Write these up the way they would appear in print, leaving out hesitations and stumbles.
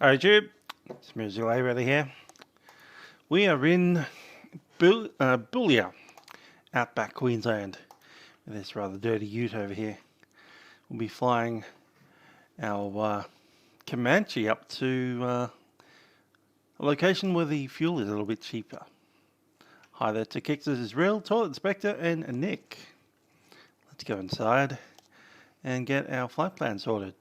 Hi YouTube, it's Mirza Ready here. We are in Boulia, Outback Queensland, with this rather dirty ute over here. We'll be flying our Comanche up to a location where the fuel is a little bit cheaper. Hi there to Kix's Israel, Toilet Inspector and Nick. Let's go inside and get our flight plan sorted.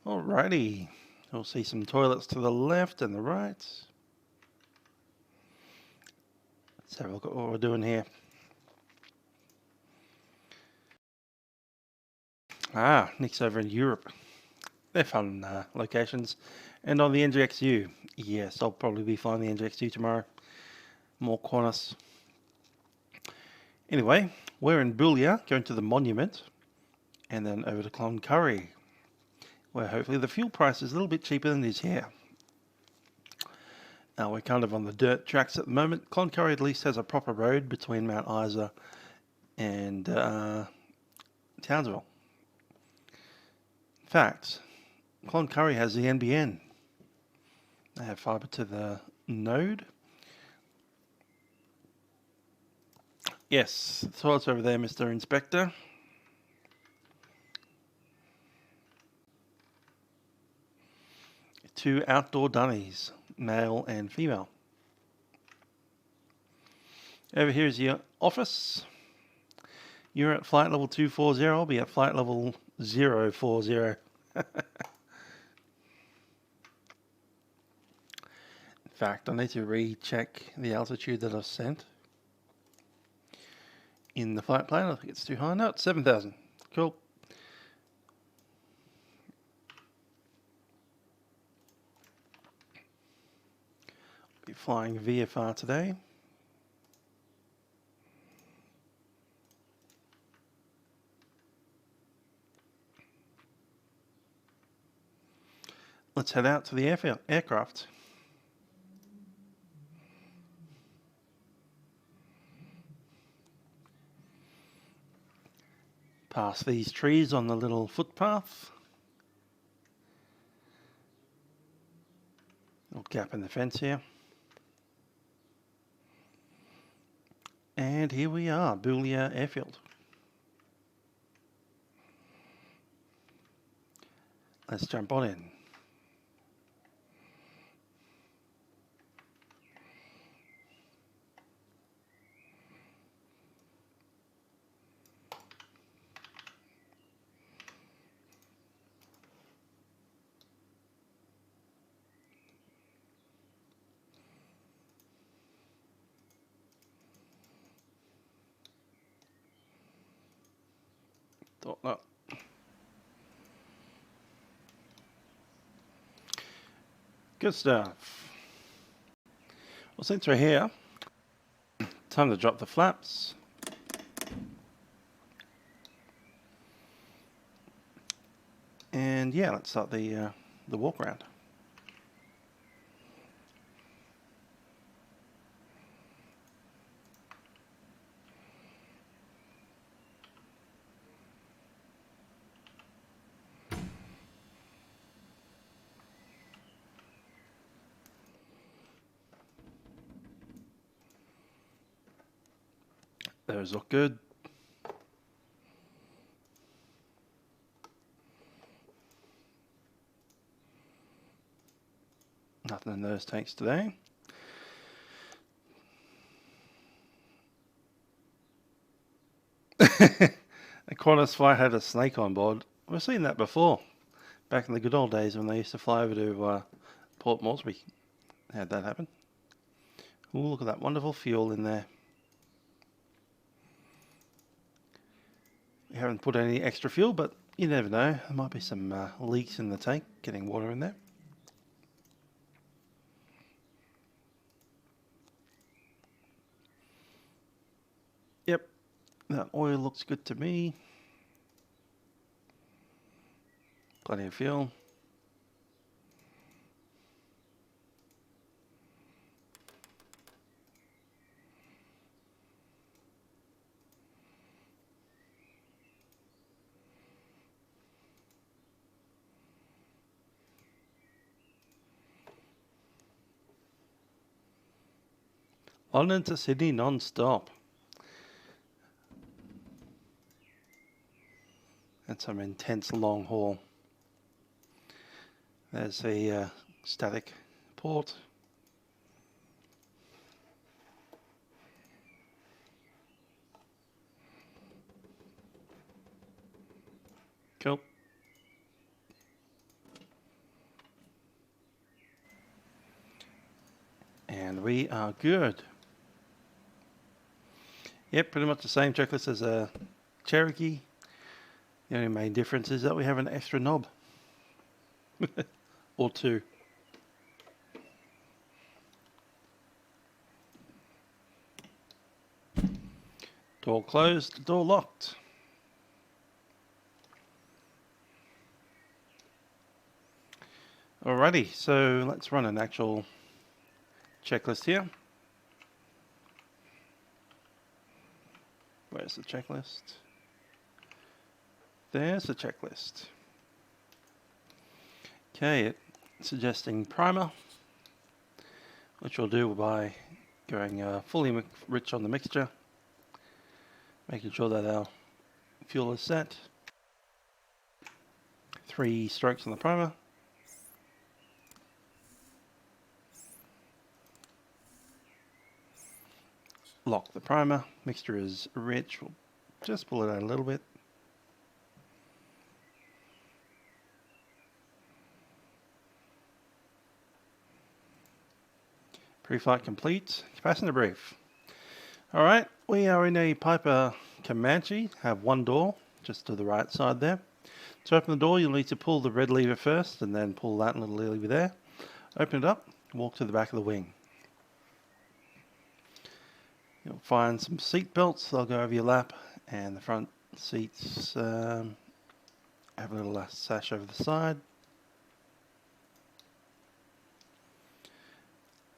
Alrighty, we'll see some toilets to the left and the right. Let's have a look at what we're doing here. Nick's over in Europe. They're fun locations. And on the NGXU, yes, I'll probably be flying the NGXU tomorrow. More Qantas. Anyway, we're in Boulia, going to the monument, and then over to Cloncurry, where hopefully the fuel price is a little bit cheaper than it is here. Now we're kind of on the dirt tracks at the moment. Cloncurry at least has a proper road between Mount Isa and Townsville. In fact, Cloncurry has the NBN. They have fibre to the node. Yes, the toilet's over there, Mr. Inspector. Two outdoor dunnies, male and female. Over here is your office. You're at flight level 240, I'll be at flight level 040. In fact, I need to recheck the altitude that I've sent in the flight plan. I think it's too high. No, it's 7,000. Cool. Be flying VFR today. Let's head out to the aircraft. Past these trees on the little footpath. Little gap in the fence here. And here we are, Boulia Airfield. Let's jump on in. Thought not. Good stuff. Well, since we're here, time to drop the flaps. And yeah, let's start the walk around. Those look good. Nothing in those tanks today. A Qantas flight had a snake on board. We've seen that before. Back in the good old days when they used to fly over to Port Moresby. How'd that happen? Ooh, look at that wonderful fuel in there. We haven't put any extra fuel, but you never know. There might be some leaks in the tank, getting water in there. Yep, that oil looks good to me. Plenty of fuel. London to Sydney non-stop. That's some intense long haul. There's the static port. Cool. And we are good. Yep, pretty much the same checklist as a Cherokee. The only main difference is that we have an extra knob. Or two. Door closed, door locked. Alrighty, so let's run an actual checklist here. Where's the checklist? There's the checklist. Okay, it's suggesting primer, which we'll do by going fully rich on the mixture, making sure that our fuel is set. 3 strokes on the primer. Lock the primer. Mixture is rich. We'll just pull it out a little bit. Pre-flight complete. Passenger brief. Alright, we are in a Piper Comanche. Have one door just to the right side there. To open the door, you'll need to pull the red lever first and then pull that little lever there. Open it up, walk to the back of the wing. You'll find some seat belts, they'll go over your lap, and the front seats have a little sash over the side.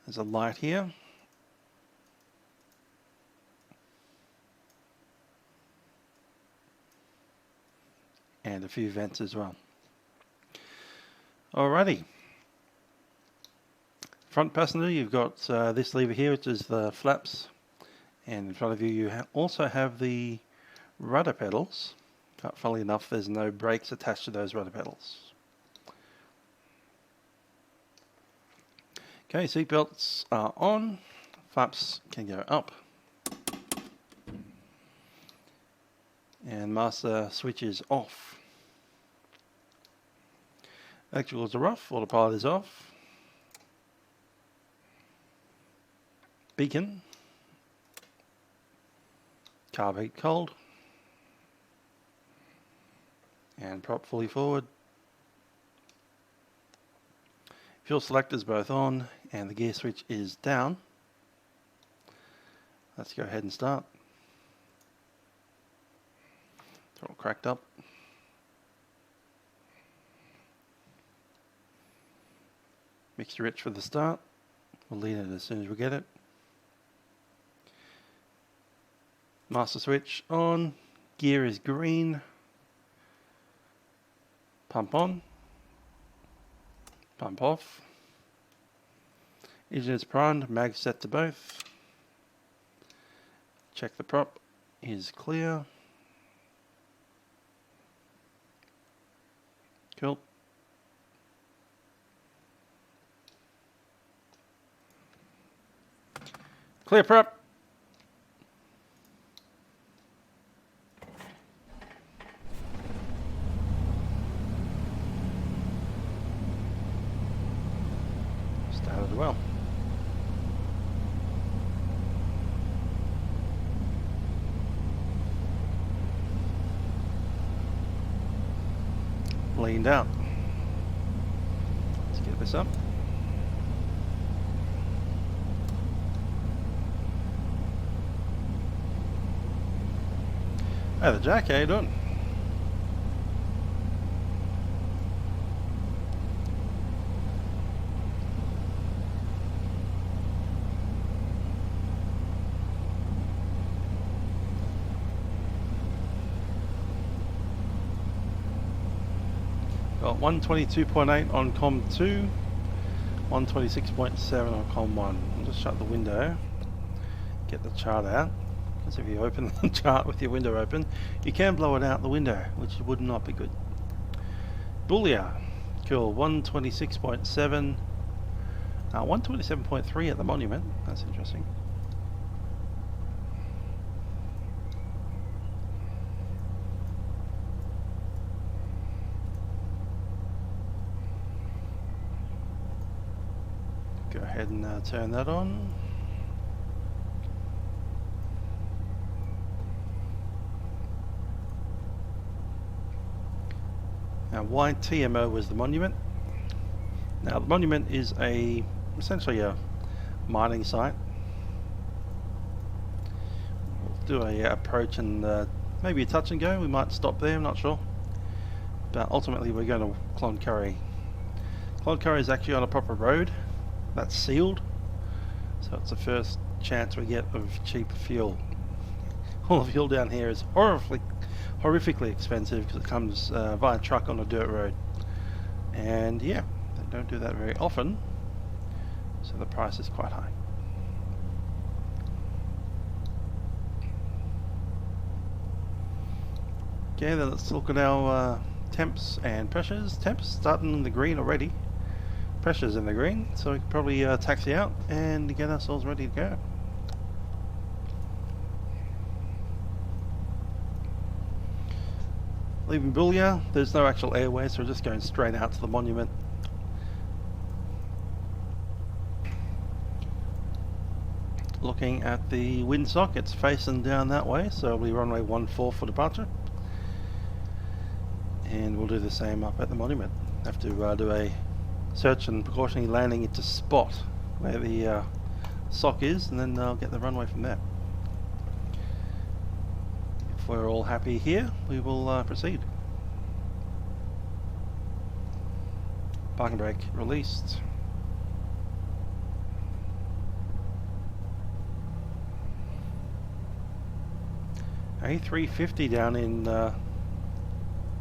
There's a light here. And a few vents as well. Alrighty. Front passenger, you've got this lever here, which is the flaps. And in front of you, you also have the rudder pedals. But funnily enough, there's no brakes attached to those rudder pedals. Okay, seatbelts are on. Flaps can go up. And master switch is off. Electricals are off, autopilot is off. Beacon. Carb heat cold. And prop fully forward. Fuel selectors both on and the gear switch is down. Let's go ahead and start. It's all cracked up. Mixture rich for the start. We'll lean it as soon as we get it. Master switch on. Gear is green. Pump on. Pump off. Engine is primed. Mag set to both. Check the prop is clear. Cool. Clear prop. Started well. Leaned out. Let's get this up. Hey there, Jack, how you doing? Got 122.8 on COM 2, 126.7 on COM 1. I'll just shut the window. get the chart out, because if you open the chart with your window open, you can blow it out the window, which would not be good. Boulia, cool, 126.7, 127.3 at the monument, that's interesting. Go ahead and turn that on. Now, YTMO was the monument. Now, the monument is essentially a mining site. We'll do a approach and maybe a touch and go. We might stop there, I'm not sure. But ultimately, we're going to Cloncurry. Cloncurry is actually on a proper road that's sealed, so it's the first chance we get of cheap fuel. All the fuel down here is horrifically expensive because it comes via truck on a dirt road, and yeah, they don't do that very often, so the price is quite high. Okay, then let's look at our temps and pressures. Temps starting in the green already, pressures in the green, so we can probably taxi out and get ourselves ready to go. Leaving Boulia, there's no actual airway, so we're just going straight out to the monument. Looking at the windsock, it's facing down that way, so it'll be runway 14 for departure. And we'll do the same up at the monument. Have to do a search and precautionary landing into spot where the sock is, and then I'll get the runway from there. If we're all happy here, we will proceed. Parking brake released. A350 down in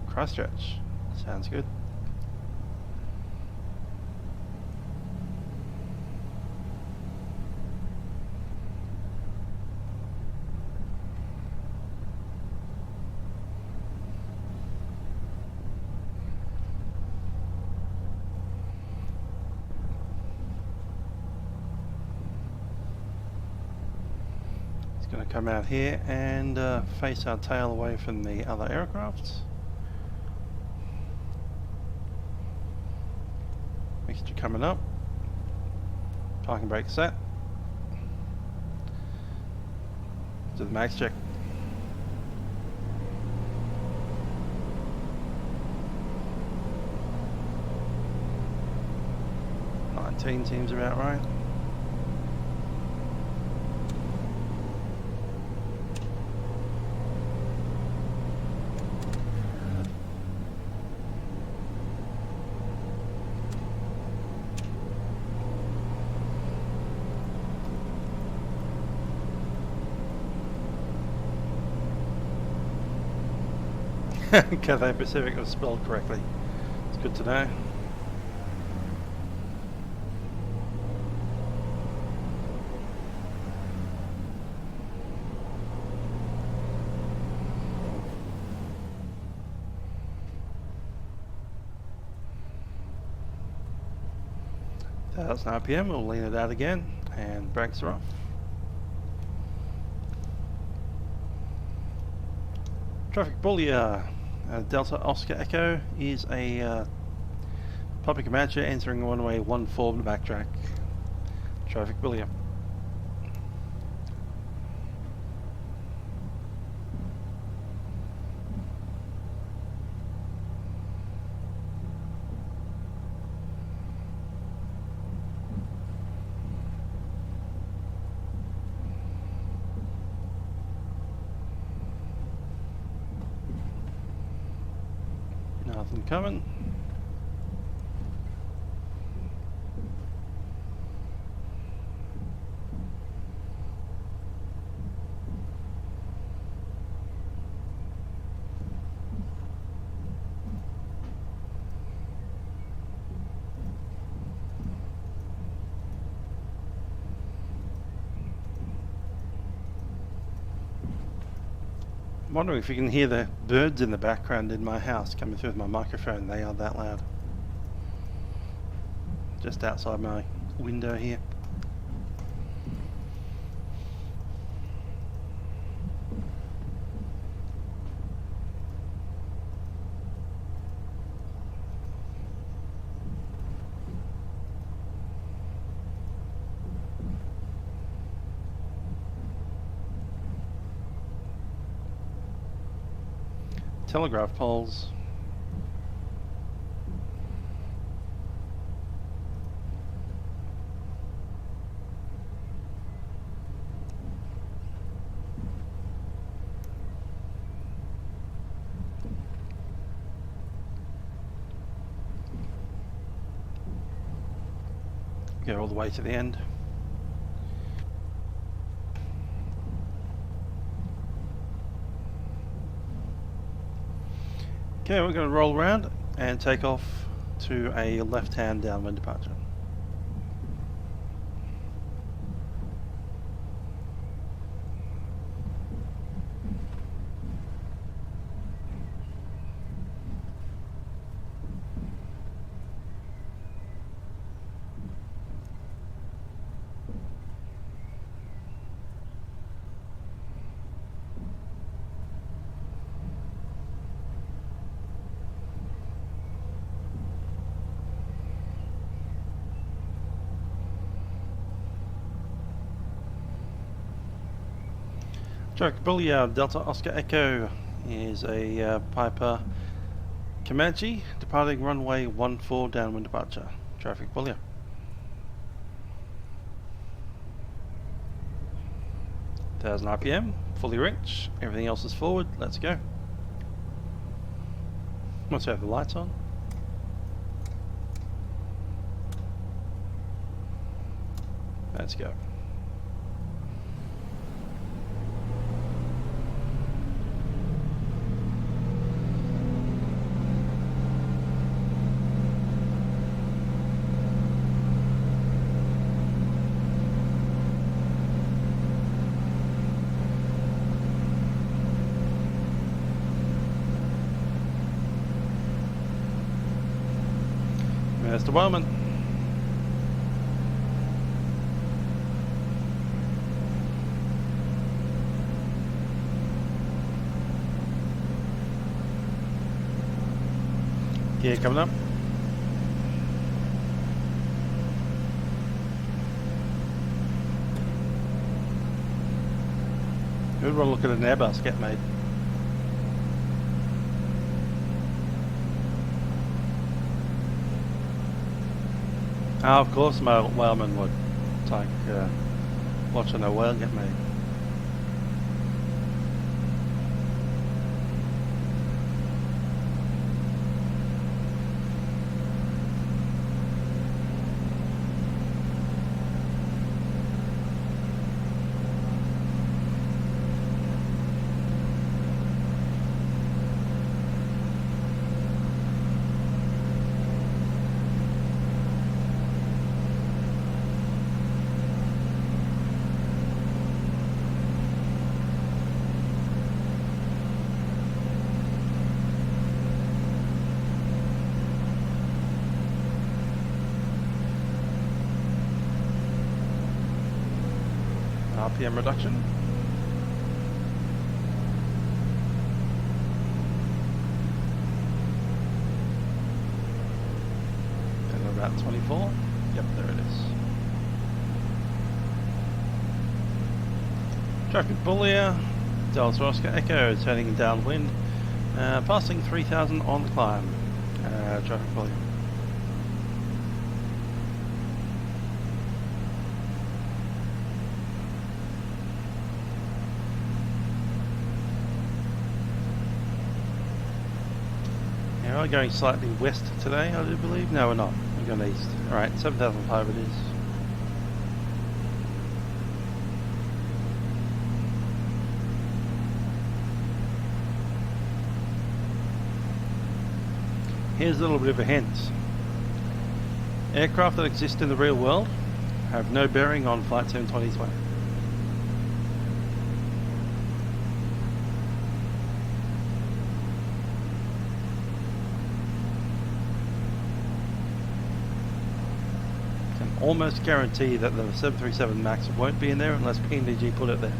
Christchurch. Sounds good. Going to come out here and face our tail away from the other aircrafts. Mixture coming up. Parking brake set. Do the max check. $19 seems about right. Cathay Pacific was spelled correctly. It's good to know. That's an RPM, we'll lean it out again, and brakes are off. Traffic Boulia, Delta Oscar Echo is a public Comanche entering runway 14 to backtrack. Traffic Boulia. Nothing coming. I'm wondering if you can hear the birds in the background in my house coming through with my microphone. They are that loud. Just outside my window here. Telegraph poles. Go all the way to the end. Okay, we're going to roll around and take off to a left-hand downwind departure. Boulia Delta Oscar Echo is a Piper Comanche departing runway 14 downwind departure. Traffic Boulia. (1000 RPM, fully rich, everything else is forward, let's go. Let's have the lights on. Let's go. There's the Wellman. Gear coming up. Who'd want to look at an Airbus get made? Oh, of course, my whaleman would. It's like watching a whale get made. RPM reduction. And about 24. Yep, there it is. Traffic Boulia, Delta Oscar Echo turning downwind, passing 3000 on the climb. Traffic Boulia. We're going slightly west today, I do believe. No, we're not. We're going east. Alright, 7005 it is. Here's a little bit of a hint. Aircraft that exist in the real world have no bearing on Flight Sim 2020. almost guarantee that the 737 MAX won't be in there unless PNG put it there.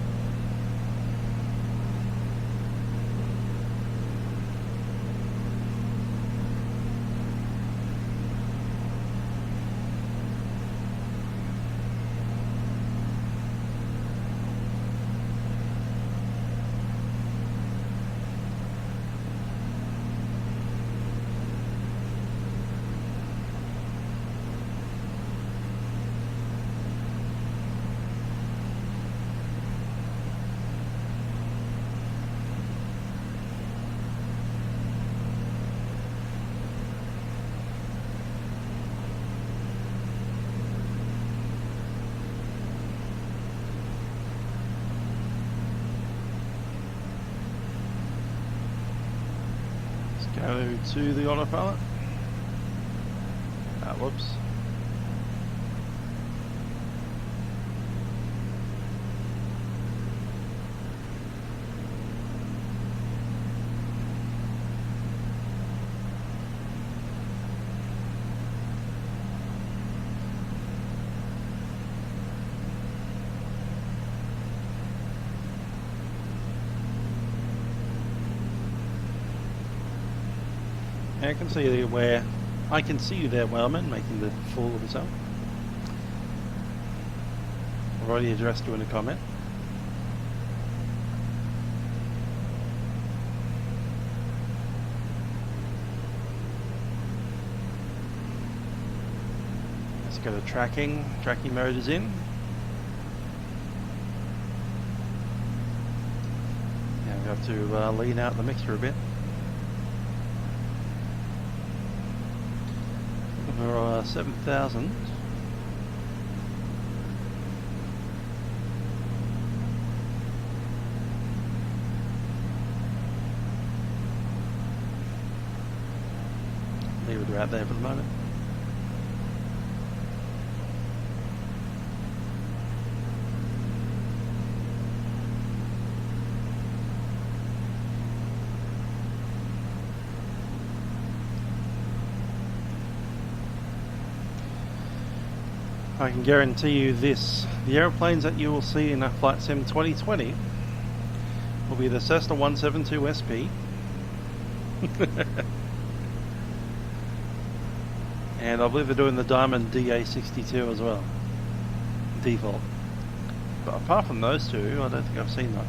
Go to the autopilot. Whoops. I can see you where I can see you there, Wellman, making the fool of yourself. I've already addressed you in a comment. Let's go to tracking. Tracking mode is in. Now we have to lean out the mixer a bit. For 7,000. Leave it right there for the moment. I can guarantee you this, the aeroplanes that you will see in a Flight Sim 2020 will be the Cessna 172 SP and I believe they're doing the Diamond DA62 as well, default. But apart from those two, I don't think I've seen much.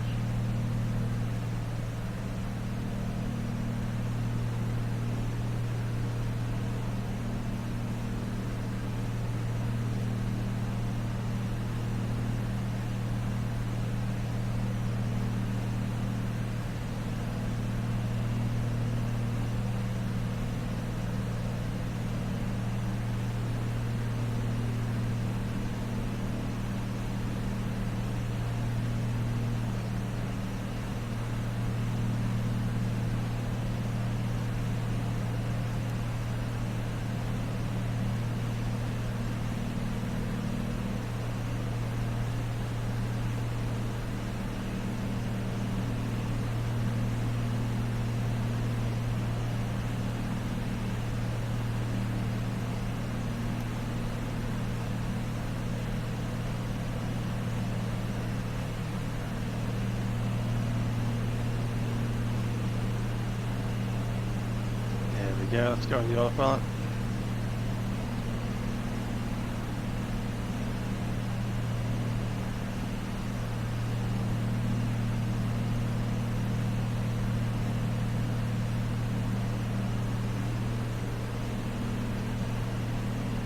Yeah, let's go on the autopilot.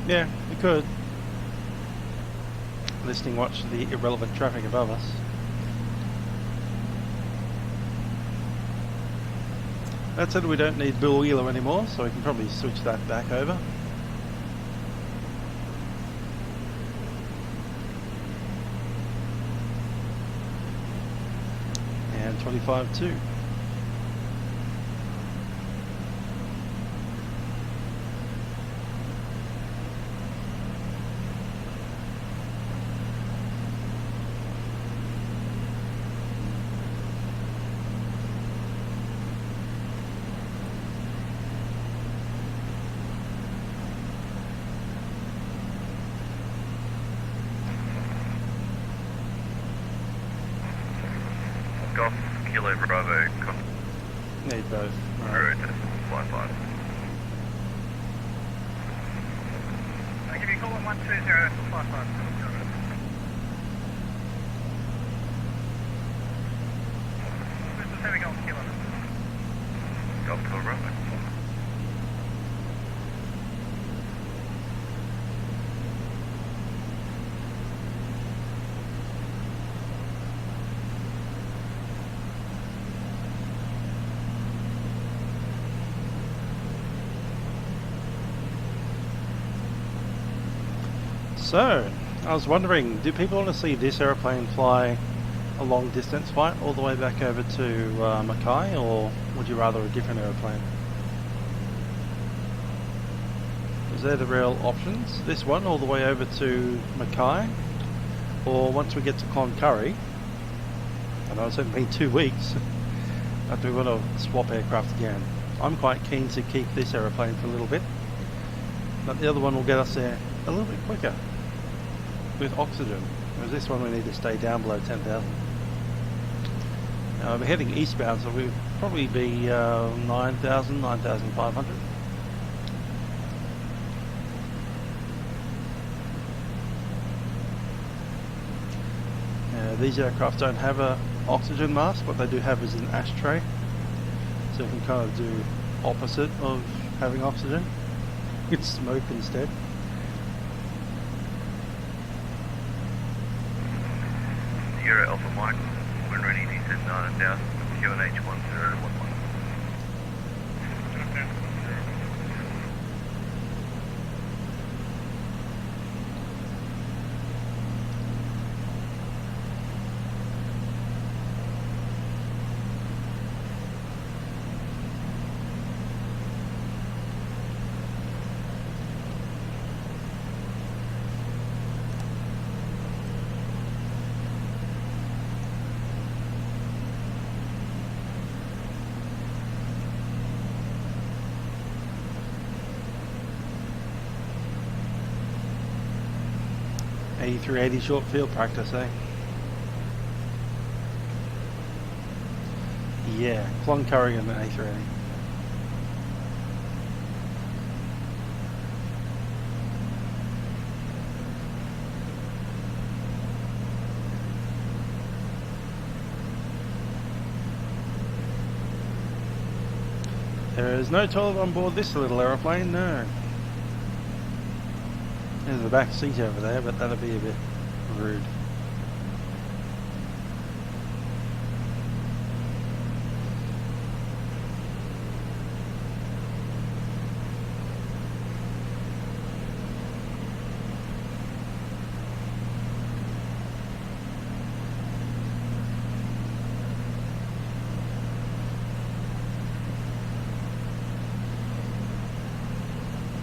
Yeah, we could. Listening watch the irrelevant traffic above us. That said, we don't need Boulia anymore, so we can probably switch that back over. And 25.2. Kilo Bravo. Need both. Right. Fly 5. I'll give you a call on 120.55. This is heavy Golf Kilo. Golf Kilo Bravo. So, I was wondering, do people want to see this aeroplane fly a long distance flight all the way back over to Mackay, or would you rather a different aeroplane? Because they're the real options. This one all the way over to Mackay, or once we get to Cloncurry, I know it's only been 2 weeks, but we want to swap aircraft again. I'm quite keen to keep this aeroplane for a little bit, but the other one will get us there a little bit quicker with oxygen, whereas this one we need to stay down below 10,000. Now we're heading eastbound, so we'll probably be 9,000, 9,500. These aircraft don't have a oxygen mask. What they do have is an ashtray, so you can kind of do opposite of having oxygen. It's smoke instead. Sierra Alpha Mike, when ready, descend 9,000, QNH 1011. A380 short field practice, eh? Yeah, Cloncurry and an A380. There is no toilet on board this little aeroplane, no. There's the back seat over there, but that'll be a bit rude.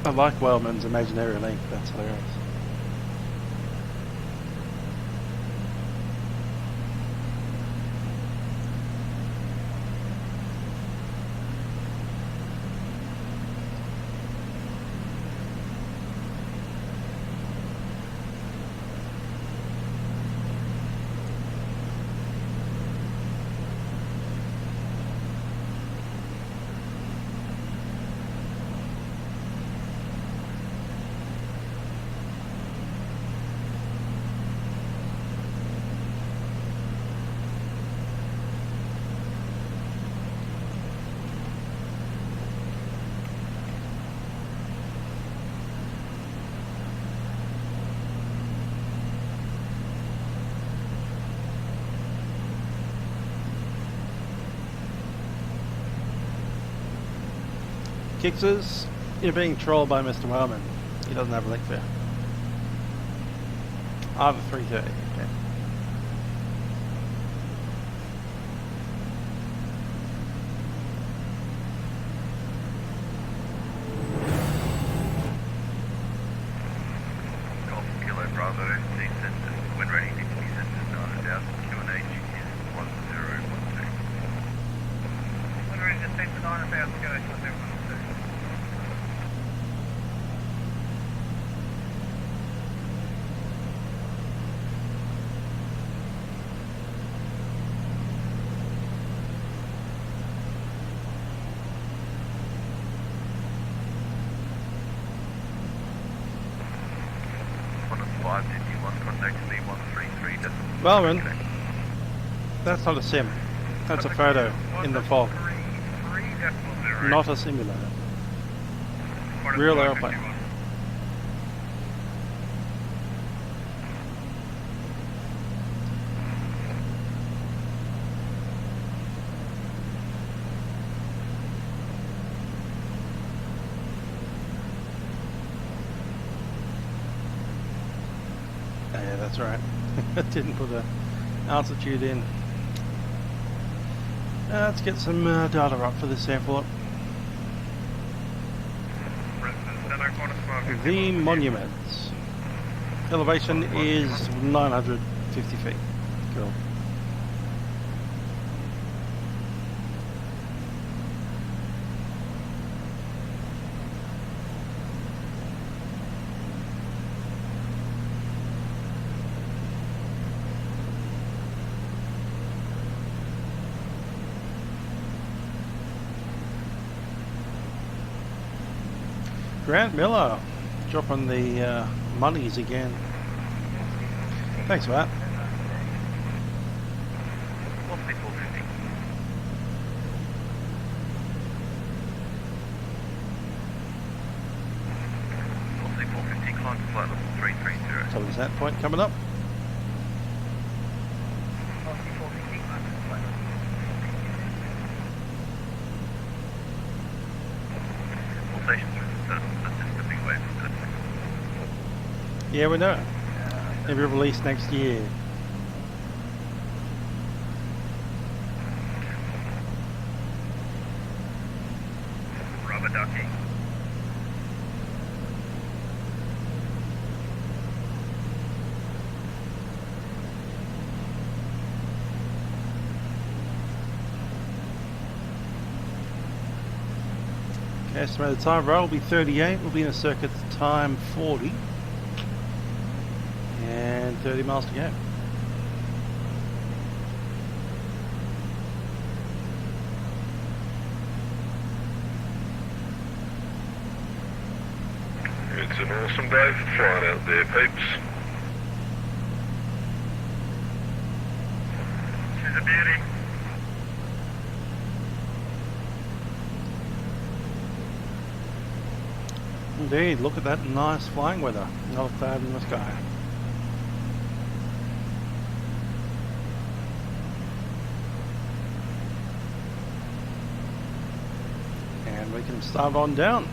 I like Wellman's imaginary link, that's hilarious. Kixers, you're being trolled by Mr. Wellman. He doesn't have a link for you. I have a 330. Okay. Golf Kilo Bravo, descend, when ready, descend to 9,000, QNH is 1012. When ready, descend to 9,000, QNH 1012. 551, contact C133. Well, that's not a sim. That's a photo in the fog. 3.0. Not a simulator. Real airplane. Yeah, that's right. Didn't put a altitude in. Let's get some data up for this sample. The monuments. Elevation is 950 feet. Cool. Grant Miller dropping the monies again. Thanks for that. What's the 450? What's the 450? Climb to flight level 330. So there's that point coming up. All stations are assistably away from the Yeah, we know. It'll be released next year. rubber ducky. Estimated time roll will be 38. We'll be in a circuit time 40. And 30 miles to go. It's an awesome day for flying out there, peeps. She's a beauty. Indeed, look at that nice flying weather. Not a cloud in the sky. And we can start on down.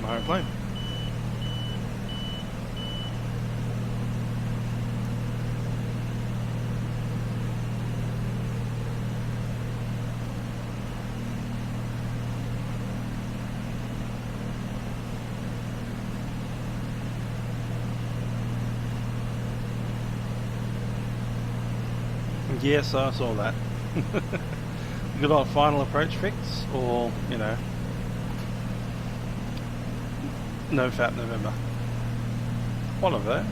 My plane. Yes, I saw that. Good old final approach fix, or, you know, no fat November. One of those.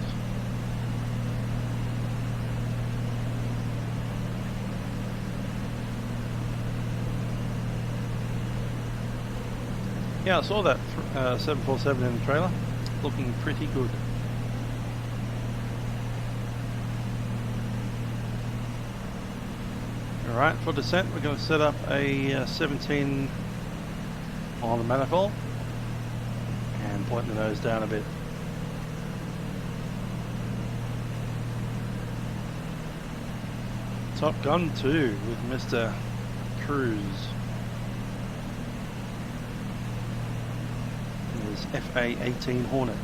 Yeah, I saw that 747 in the trailer. Looking pretty good. Alright, for descent we're going to set up a 17 on the manifold and point the nose down a bit. Top Gun 2 with Mr. Cruise. There's FA-18 Hornet.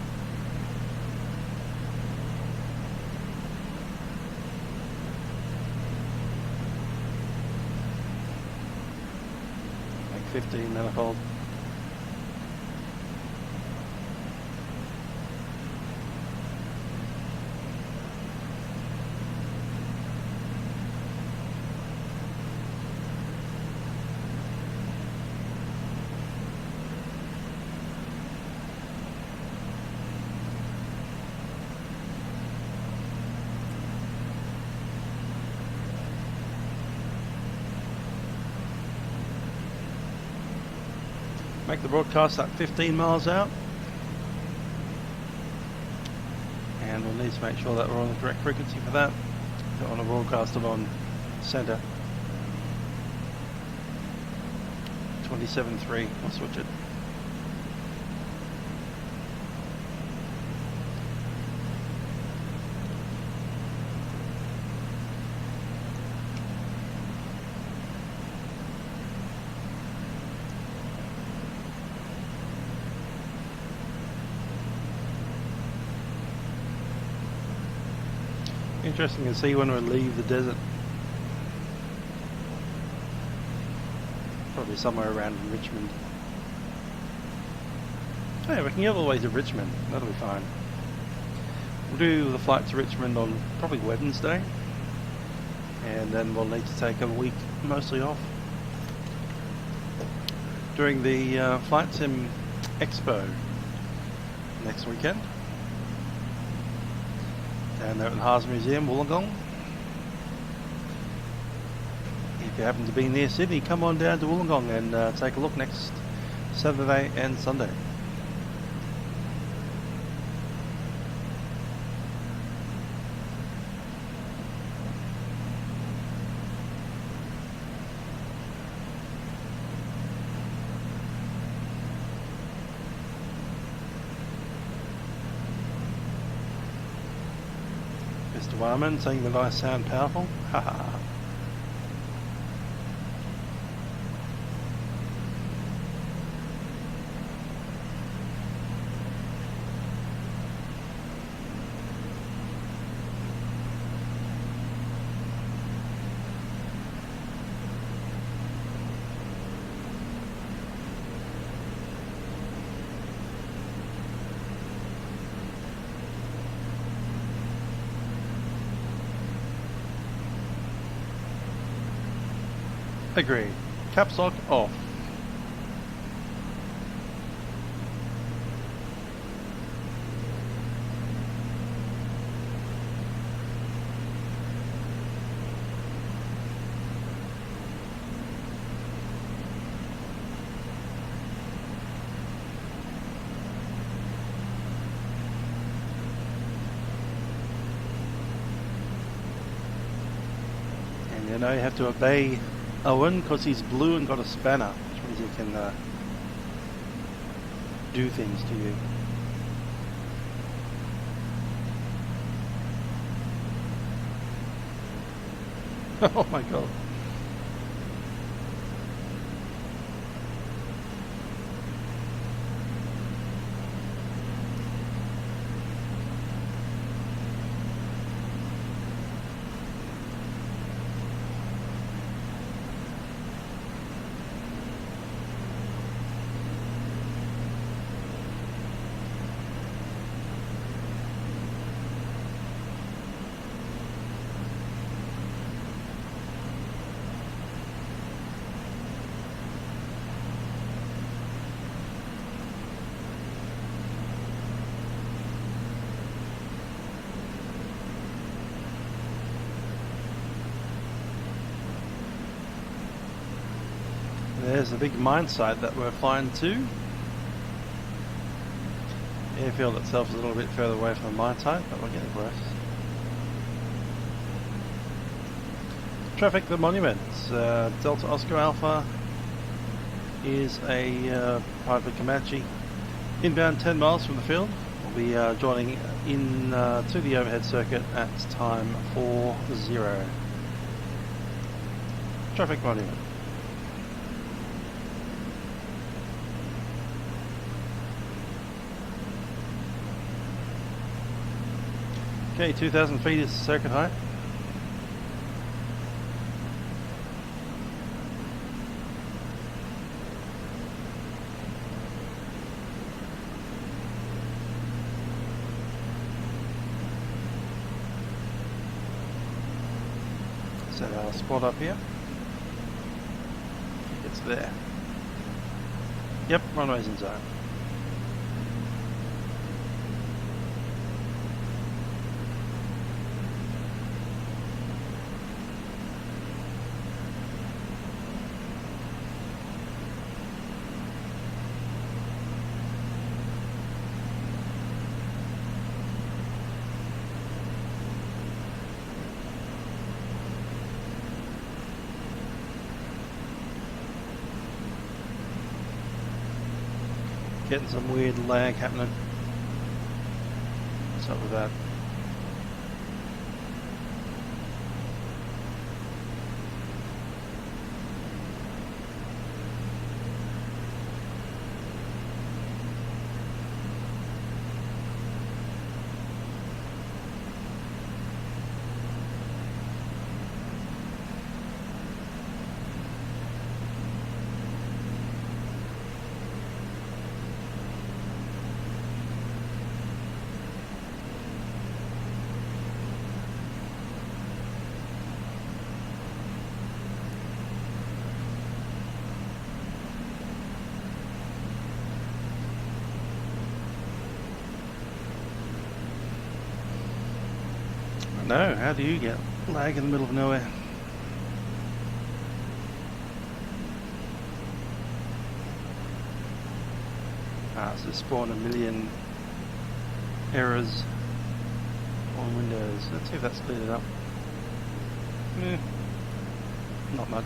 Like 15 manifold. make the broadcast at 15 miles out. And we'll need to make sure that we're on the correct frequency for that. Don't want to broadcast it on center. 27.3, I'll switch it. Interesting to see when we leave the desert. Probably somewhere around Richmond. Oh yeah, we can get all the way to Richmond. That'll be fine. We'll do the flight to Richmond on probably Wednesday. And then we'll need to take a week mostly off. During the Flight Sim Expo next weekend. Down there at the Haas Museum, Wollongong. If you happen to be near Sydney, come on down to Wollongong and take a look next Saturday and Sunday. Mr. Warman saying that I sound powerful. Haha. Agreed. Caps lock off. And you know you have to obey Owen because he's blue and got a spanner, which means he can do things to you. Oh my god. There's the big mine site that we're flying to. Airfield itself is a little bit further away from the mine site, but we're getting close. Traffic the monuments. Delta Oscar Alpha is a private Comanche. Inbound 10 miles from the field. We'll be joining in to the overhead circuit at time 40. Traffic monument. Okay, 2,000 feet is circuit height. Set our spot up here. It's there. Yep, runway's in zone. Getting some weird lag happening. What's up with that? No, how do you get lag in the middle of nowhere? So spawn a million errors on Windows. Let's see if that's cleared it up. Not much.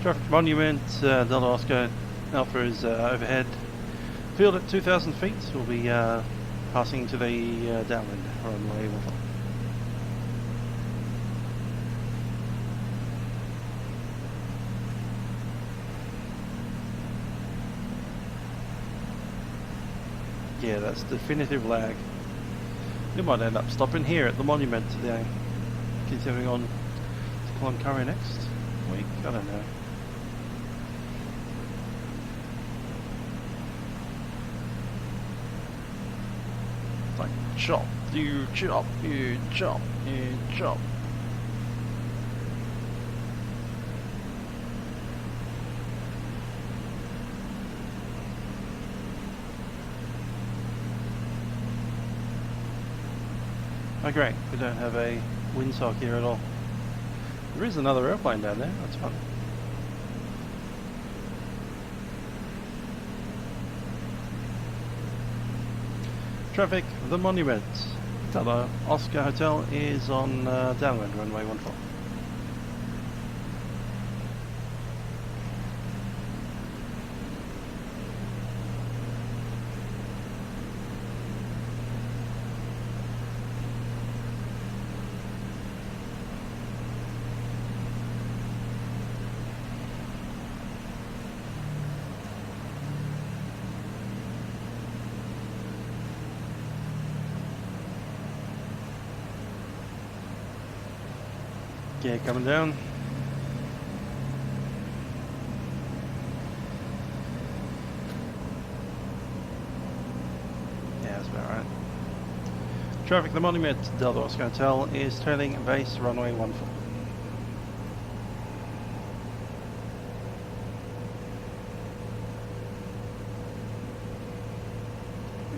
Traffic monument, Delta Oscar Alpha is overhead. Field at 2,000 feet. We'll be passing to the downwind runway 15. Yeah, that's definitive lag. We might end up stopping here at the monument today. Continuing on to Cloncurry next week. I don't know. Like chop, you chop, you chop, you chop. Oh great, we don't have a windsock here at all. There is another airplane down there, that's fun. Traffic, the monument. Delta Oscar Hotel is on downwind runway 14. Yeah, coming down. Yeah, that's about right. Traffic, the monument, Delta Oscar Hotel is turning base runway 14.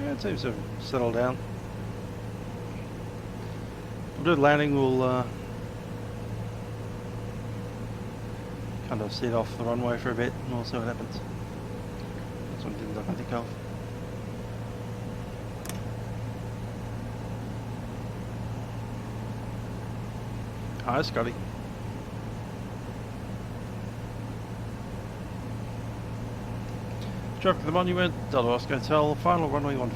Yeah, it seems to have settled down. We'll do the landing, we'll kind of sit off the runway for a bit and we'll see what happens. That's one thing I can think of. Hi Scotty. Traffic to the monument, Delta Oscar Hotel, final runway 14.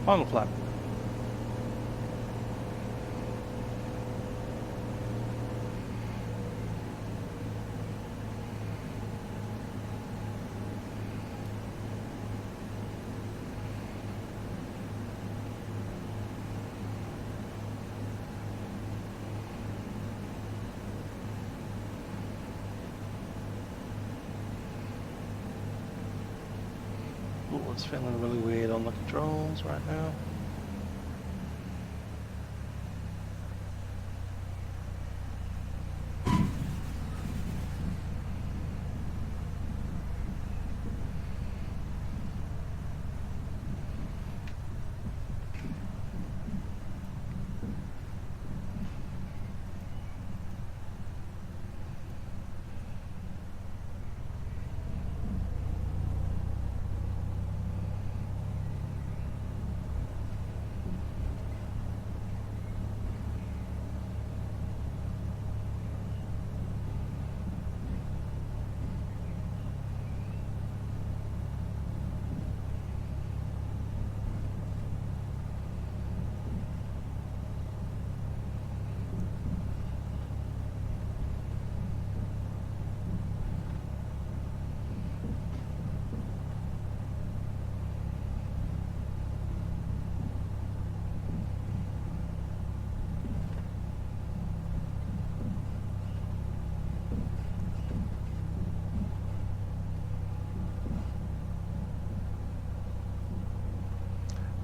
Final flap. Oh, it's feeling really weird on the controls right now.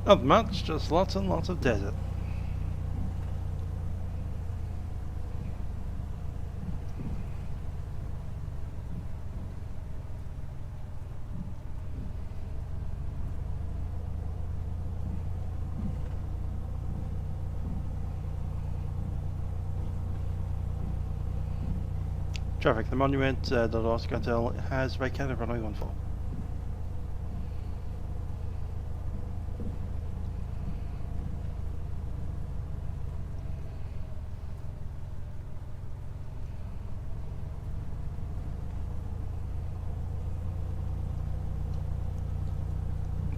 Not much, just lots and lots of desert. Traffic, the monument that Oscar Hotel has vacated runway 14.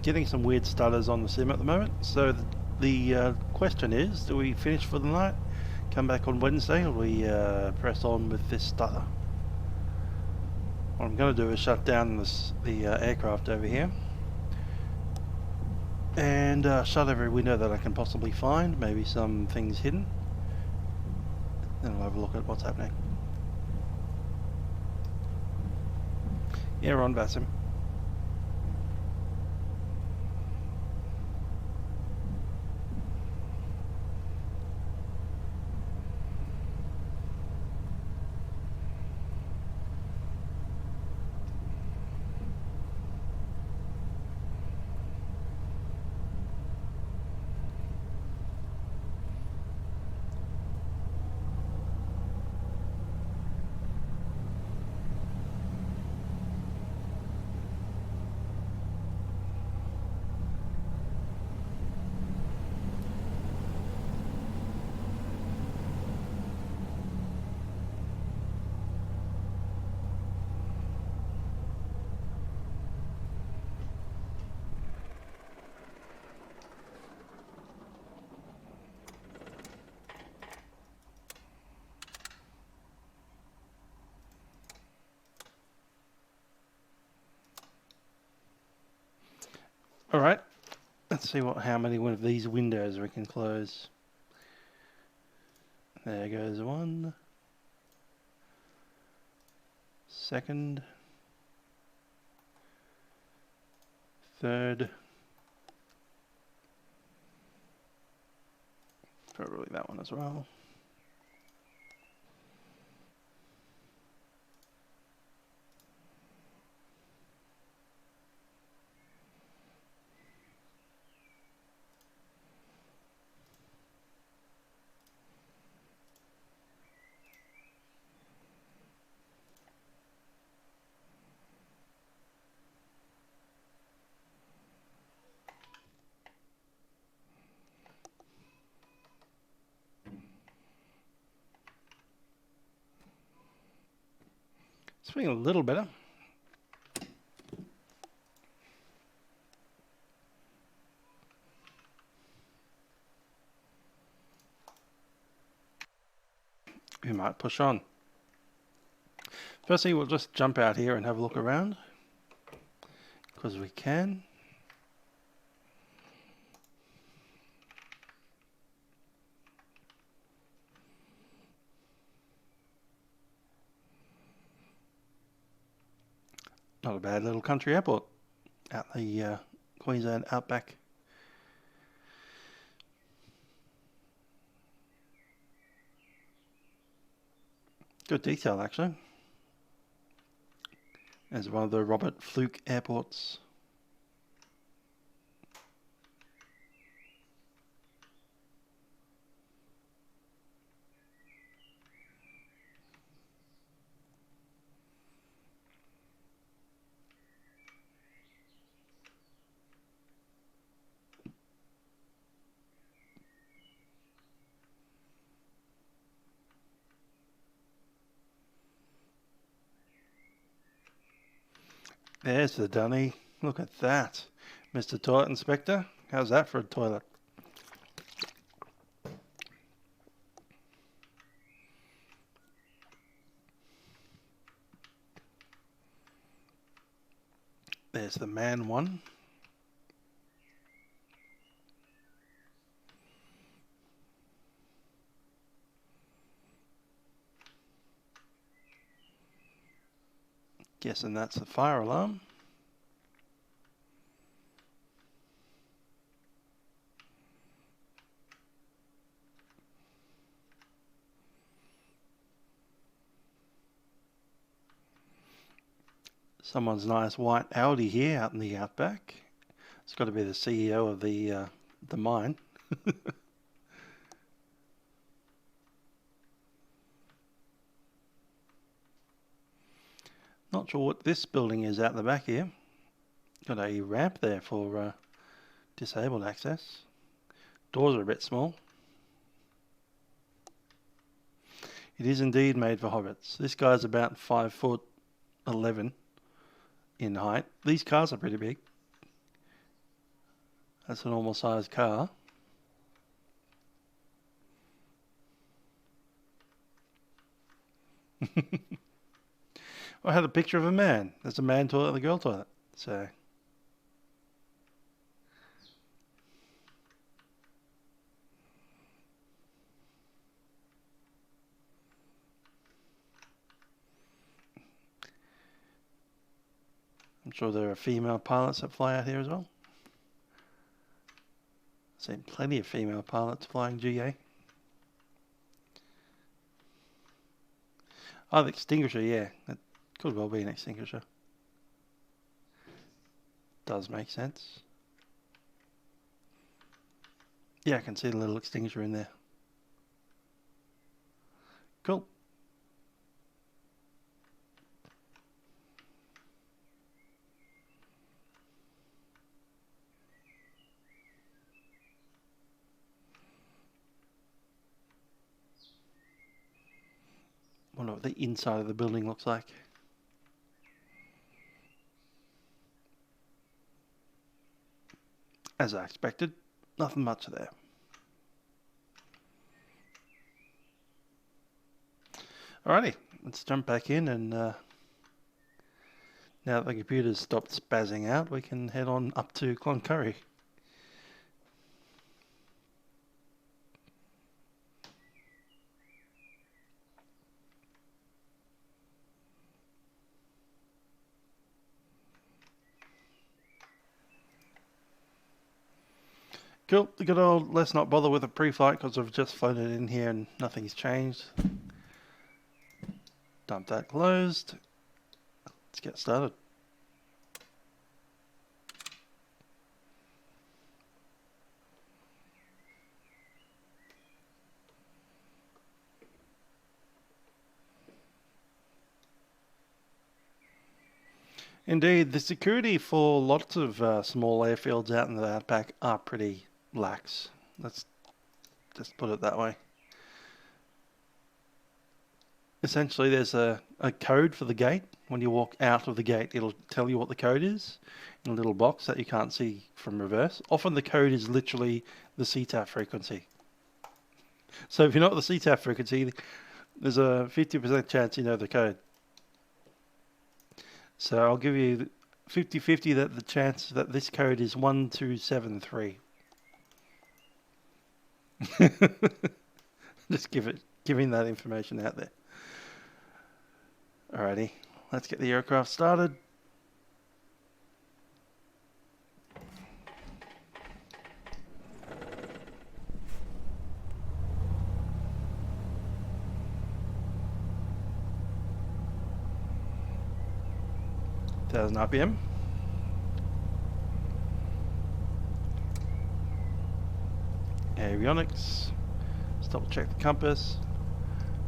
Getting some weird stutters on the sim at the moment, so the question is, do we finish for the night, come back on Wednesday, or do we press on with this stutter? What I'm going to do is shut down the aircraft over here and shut every window that I can possibly find, maybe some things hidden. Then I'll have a look at what's happening. Yeah, we're on vatsim. Alright, let's see how many of these windows we can close. There goes one. Second. Third. Probably that one as well. It's feeling a little better. We might push on. Firstly, we'll just jump out here and have a look around, because we can. Not a bad little country airport. out the Queensland Outback. Good detail, actually. As one of the Robert Fluke airports. There's the dunny. Look at that. Mr. Toilet Inspector. How's that for a toilet? There's the man one. Guessing that's the fire alarm. Someone's nice white Audi here out in the outback. It's got to be the CEO of the mine. Not sure what this building is out the back here. Got a ramp there for disabled access. Doors are a bit small. It is indeed made for hobbits. This guy's about 5'11" in height. These cars are pretty big. That's a normal sized car. I had a picture of a man. There's a man toilet and a girl toilet. So I'm sure there are female pilots that fly out here as well. I've seen plenty of female pilots flying GA. Oh, the extinguisher, yeah. That could well be an extinguisher. Does make sense. Yeah, I can see the little extinguisher in there. Cool. Wonder what the inside of the building looks like. As I expected, nothing much there. Alrighty, let's jump back in and now that the computer's stopped spazzing out, we can head on up to Cloncurry. Cool, the good old let's not bother with a pre-flight because I've just floated in here and nothing's changed. Dump that closed. Let's get started. Indeed, the security for lots of small airfields out in the outback are pretty lax. Let's just put it that way. Essentially, there's a code for the gate. When you walk out of the gate, it'll tell you what the code is in a little box that you can't see from reverse. Often the code is literally the CTAF frequency. So if you know what the CTAF frequency, there's a 50% chance you know the code. So I'll give you 50-50 that the chance that this code is 1273. Just giving that information out there. Alrighty, let's get the aircraft started. 2000 RPM. Avionics. Let's double check the compass.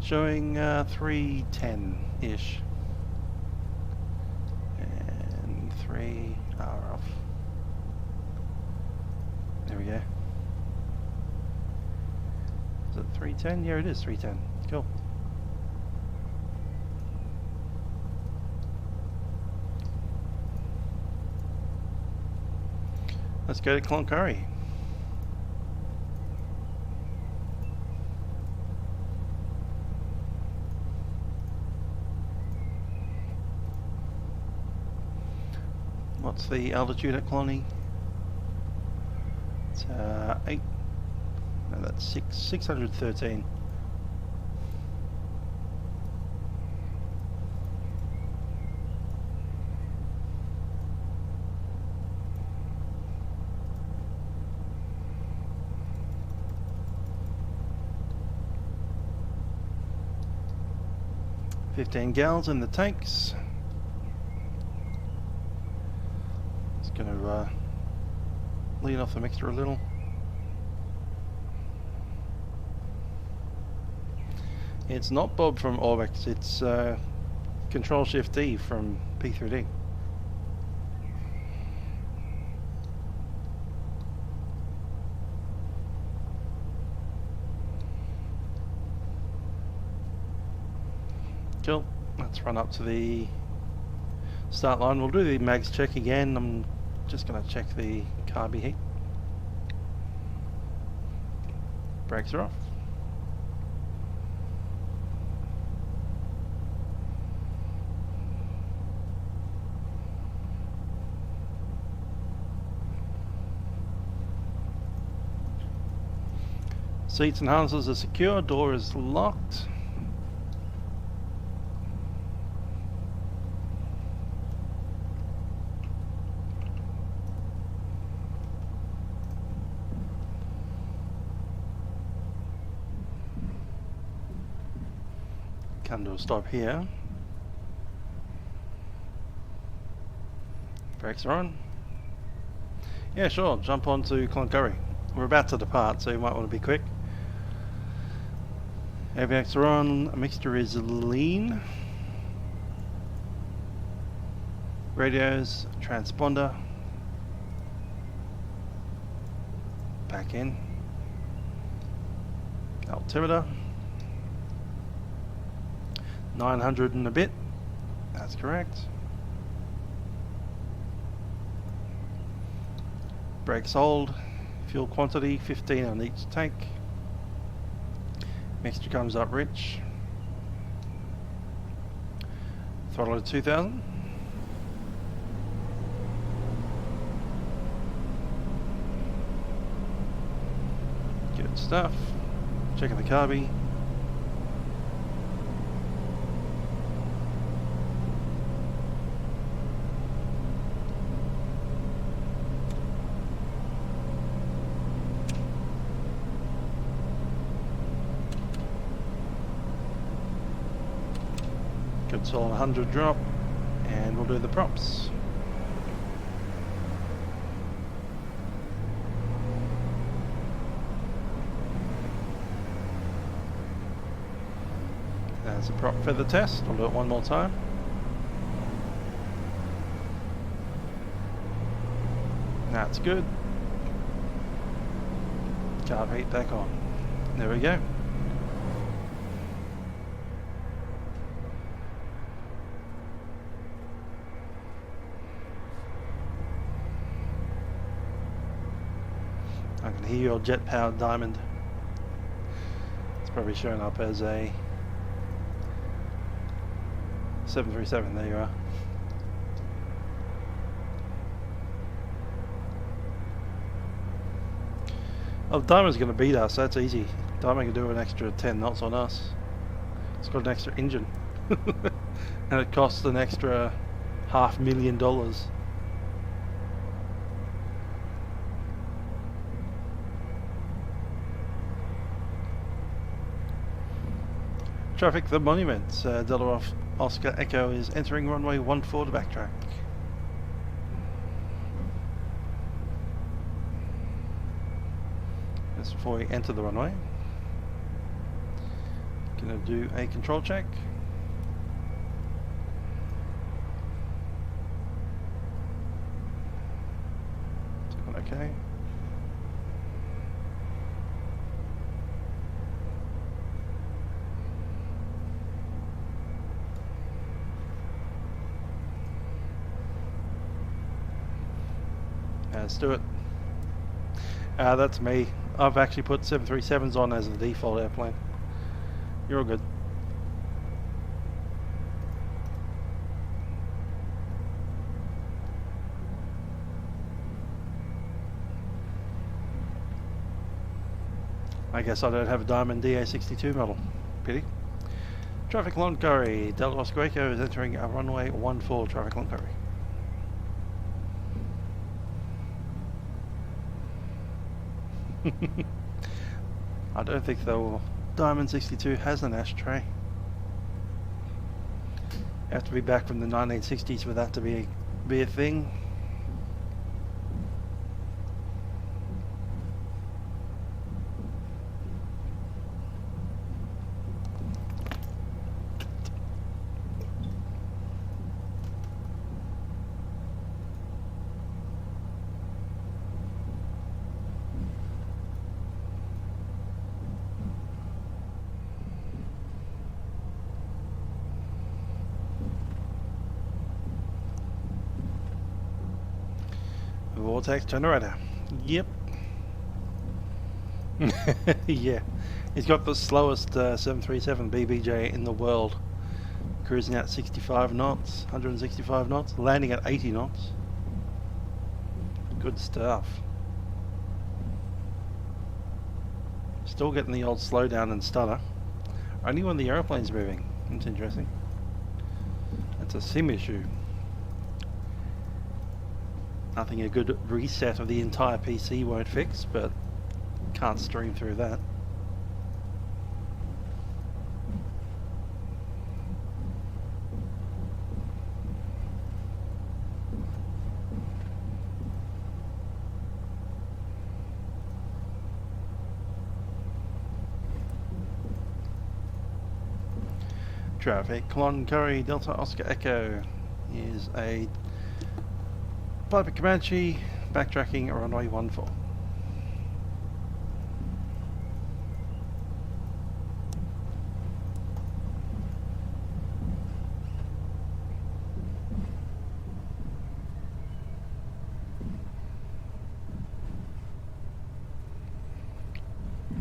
Showing 310-ish. And 3 are off. There we go. Is it 310? Yeah, it is 310. Cool. Let's go to Cloncurry. What's the altitude at Clonny? It's 8. No, that's 613. $15 gallons in the tanks. Just going to lean off the mixture a little. It's not Bob from Outback, it's Control-Shift-D from P3D. Cool, let's run up to the start line. We'll do the mags check again. I'm just going to check the carby heat. Brakes are off. Seats and harnesses are secure, door is locked. Come to a stop here. Brakes are on. Yeah, sure, jump onto Cloncurry. We're about to depart, so you might want to be quick. AVX are on, a mixture is lean. Radios, transponder. Back in. Altimeter. 900 and a bit. That's correct. Brakes hold. Fuel quantity 15 on each tank. Mixture comes up rich. Throttle at 2000. Good stuff. Checking the carby. Good solid 100 drop, and we'll do the props. There's a prop feather test. I'll do it one more time. That's good. Carb heat back on. There we go. I can hear your jet-powered diamond. It's probably showing up as a 737. There you are. Oh, the diamond's going to beat us. That's easy. Diamond can do an extra 10 knots on us. It's got an extra engine. And it costs an extra $500,000. Traffic, the Monument. Delta Oscar Echo is entering runway 14 to backtrack. Just before we enter the runway, gonna do a control check. Okay. Let's do it. That's me. I've actually put 737s on as the default airplane. You're all good. I guess I don't have a Diamond DA62 model. Pity. Traffic Cloncurry. Delta Oscar Echo is entering a runway 14 traffic Cloncurry. I don't think the Diamond 62 has an ashtray. You have to be back from the 1960s for that to be a thing. Vertx generator. Yep. Yeah. He's got the slowest 737 BBJ in the world. Cruising at 65 knots, 165 knots, landing at 80 knots. Good stuff. Still getting the old slowdown and stutter. Only when the aeroplane's moving. That's interesting. That's a sim issue. Nothing a good reset of the entire PC won't fix, but can't stream through that. Traffic Cloncurry Delta Oscar Echo is a Piper Comanche backtracking runway 14.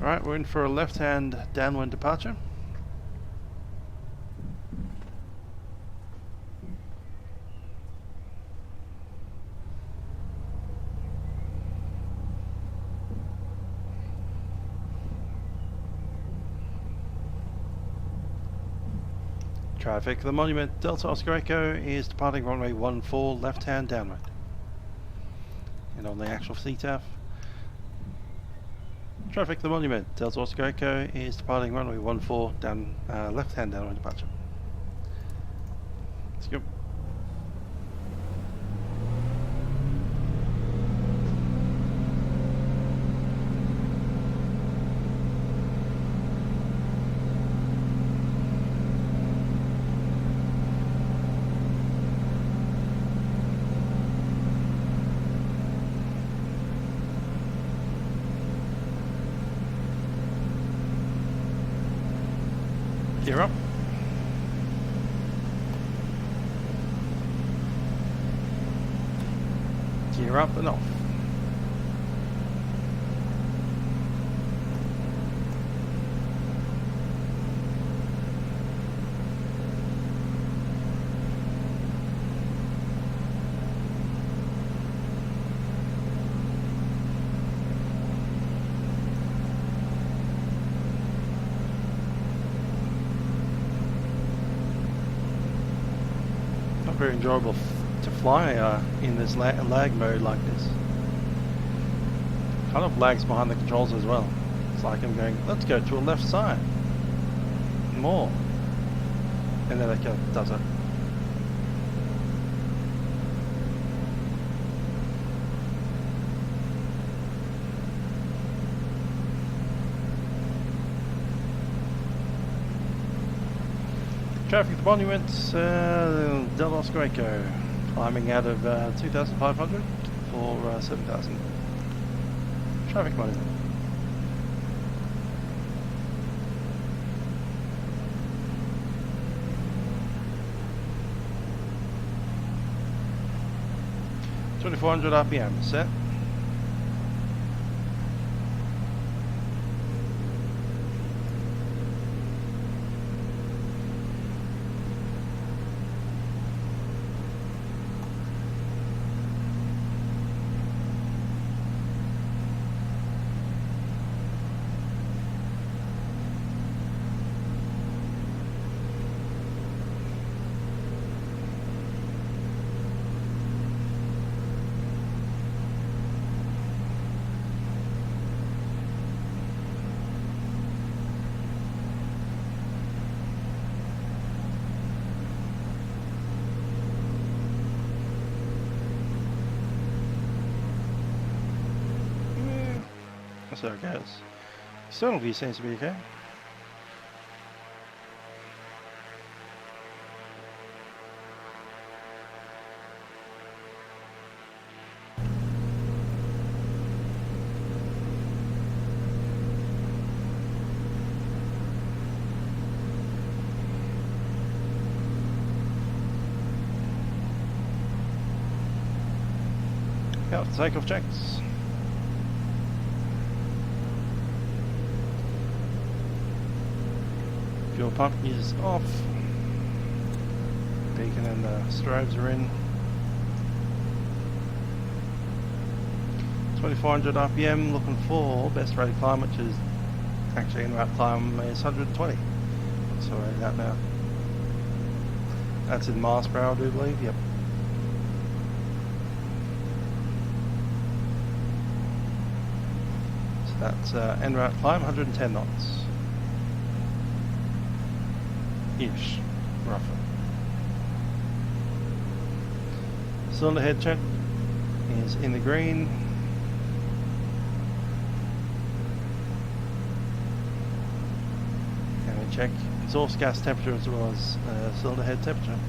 Alright, we're in for a left-hand downwind departure. Traffic, the Monument Delta Oscar Echo is departing runway 14 left-hand downwind. And on the actual CTAF. Traffic, the Monument Delta Oscar Echo is departing runway 14 down left-hand downwind departure. Let's go. Gear up. Gear up and off. Very enjoyable to fly in this lag mode like this. Kind of lags behind the controls as well. It's like I'm going, let's go to a left side. More. And then it does it. Traffic at the monuments, Del Oscar Echo, climbing out of 2,500 for 7,000. Traffic monument. $2,400 RPM set. So it goes. External view seems to be okay. Out takeoff checks. Fuel pump is off. Beacon and the strobes are in. 2,400 RPM, looking for best rated climb, which is actually in route climb is 120. So we're out now. That's in miles per hour, I do believe. Yep. So that's en route climb, 110 knots. Ish, roughly. Cylinder head check is in the green. And we check exhaust gas temperature as well as cylinder head temperature.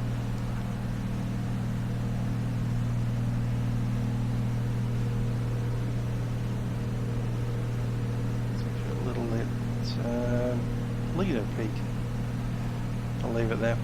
A little bit leader peak. I'll leave it there.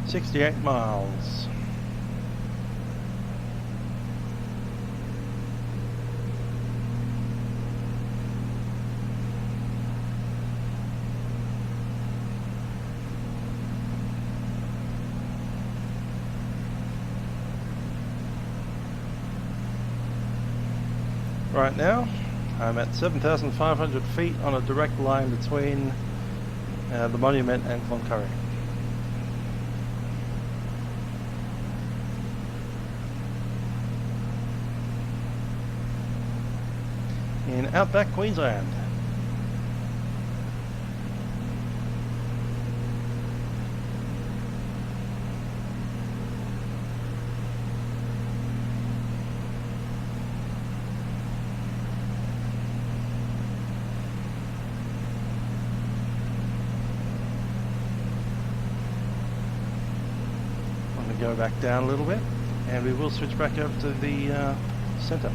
$68 miles. Right now, I'm at 7,500 feet on a direct line between the monument and Cloncurry. In Outback Queensland. Go back down a little bit and we will switch back over to the center.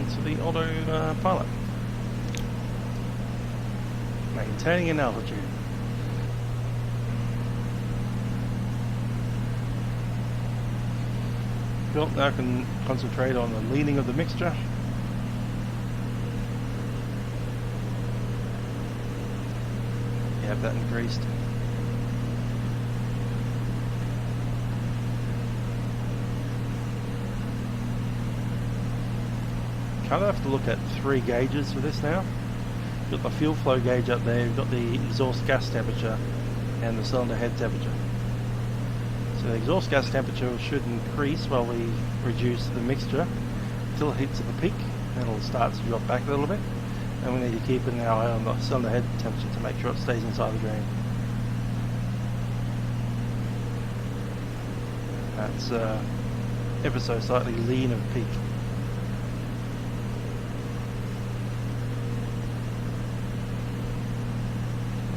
onto the auto pilot. Maintaining in altitude. Cool, now I can concentrate on the leaning of the mixture. You have that increased. Kind of have to look at 3 gauges for this now. You've got the fuel flow gauge up there, you've got the exhaust gas temperature and the cylinder head temperature. So the exhaust gas temperature should increase while we reduce the mixture until it hits the peak, and it'll start to drop back a little bit. And we need to keep an eye on the cylinder head temperature to make sure it stays inside the drain. That's ever so slightly lean of peak.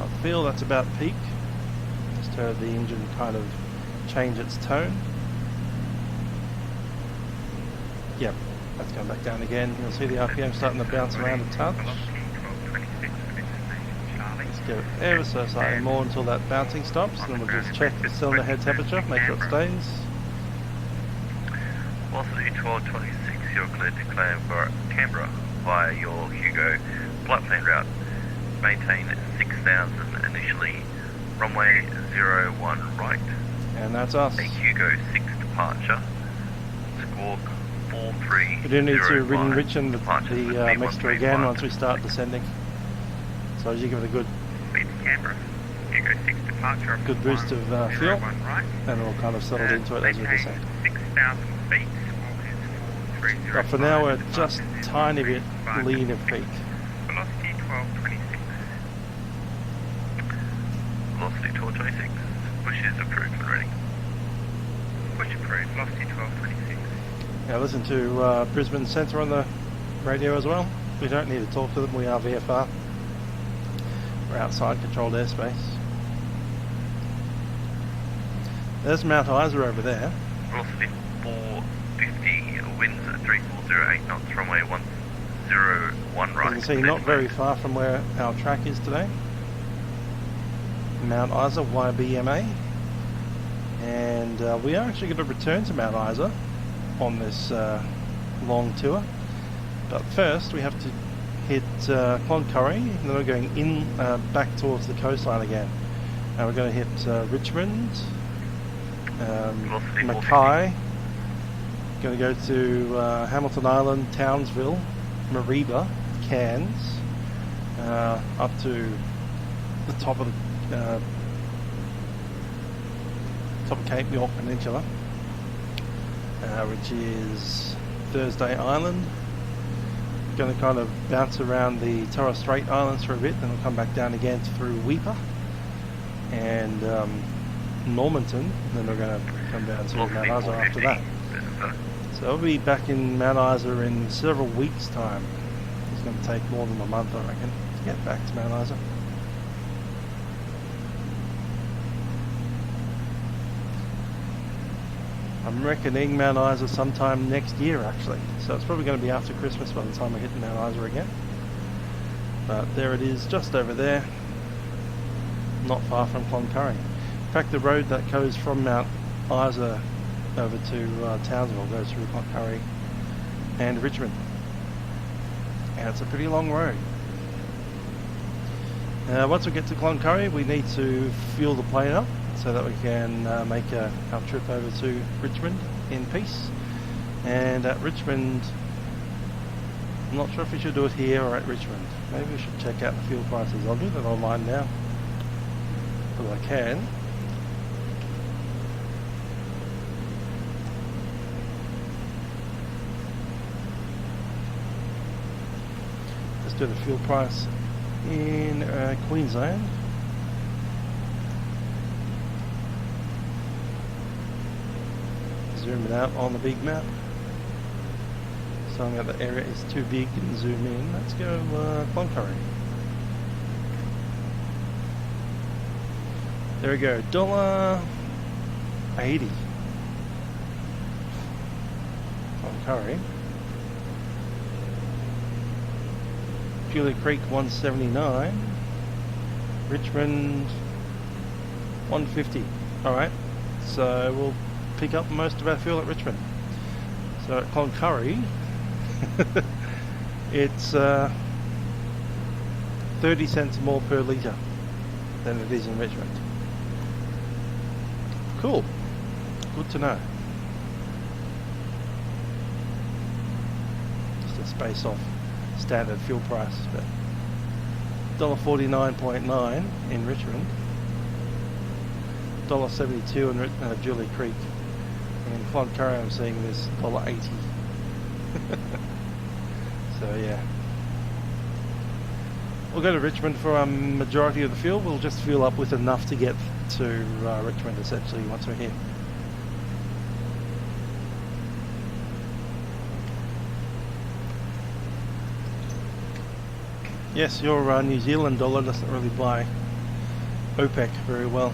I feel that's about peak. Just heard the engine kind of change its tone. Yep, that's going back down again. You'll see the RPM starting to bounce around a touch. Let's go ever so slightly more until that bouncing stops, and then we'll just check the cylinder head temperature, make sure it stays. Velocity 1226, you're cleared to Canberra via your Hugo flight plan route. Maintain 6000 initially, runway 01 right. And that's us. A Hugo 6 departure, squawk 4305. We do need to re-enrichen the mixture again once we start descending. So as you give it a good Canberra, Hugo 6 departure. Good boost of fuel, right. and it'll kind of settle into it as we descend. 6,000 feet. But for now we're just a tiny bit lean of peak. Velocity 1226. Velocity 1226. Push is approved and ready. Push approved. Velocity 1226. Now listen to Brisbane Centre on the radio as well. We don't need to talk to them, we are VFR. We're outside controlled airspace. There's Mount Isa over there. Velocity 450, winds at 3408 knots, runway 101 right. As you can see, not very far from where our track is today. Mount Isa, YBMA. And we are actually going to return to Mount Isa on this long tour. But first we have to hit Cloncurry, and then we're going in back towards the coastline again. And we're going to hit Richmond, Mackay, going to go to Hamilton Island, Townsville, Mareeba, Cairns, up to the top of Cape York Peninsula, which is Thursday Island. Going to kind of bounce around the Torres Strait Islands for a bit, then we'll come back down again through Weipa and Normanton, then we're going to come down to Mount Isa after that. So I'll be back in Mount Isa in several weeks' time. It's going to take more than a month, I reckon, to get back to Mount Isa. I'm reckoning Mount Isa sometime next year actually, so it's probably going to be after Christmas by the time we hit Mount Isa again. But there it is, just over there, not far from Cloncurry. In fact, the road that goes from Mount Isa over to Townsville goes through Cloncurry and Richmond, and it's a pretty long road. Once we get to Cloncurry, we need to fuel the plane up so that we can make our trip over to Richmond in peace. And at Richmond, I'm not sure if we should do it here or at Richmond. Maybe we should check out the fuel prices. I'll do that online now, but I can. Let's do the fuel price in Queensland. Zoom it out on the big map. Showing that the area is too big and zoom in. Let's go Cloncurry. There we go, $1.80. Cloncurry. Julie Creek 179, Richmond 150. Alright, so we'll pick up most of our fuel at Richmond. So at Cloncurry, it's 30 cents more per litre than it is in Richmond. Cool, good to know. Just a space off standard fuel price, but $1.49.9 in Richmond, $1.72 in Julie Creek, and in Cloncurry I'm seeing this $1.80. So yeah, we'll go to Richmond for a majority of the fuel. We'll just fuel up with enough to get to Richmond essentially once we're here. Yes, your New Zealand dollar doesn't really buy OPEC very well.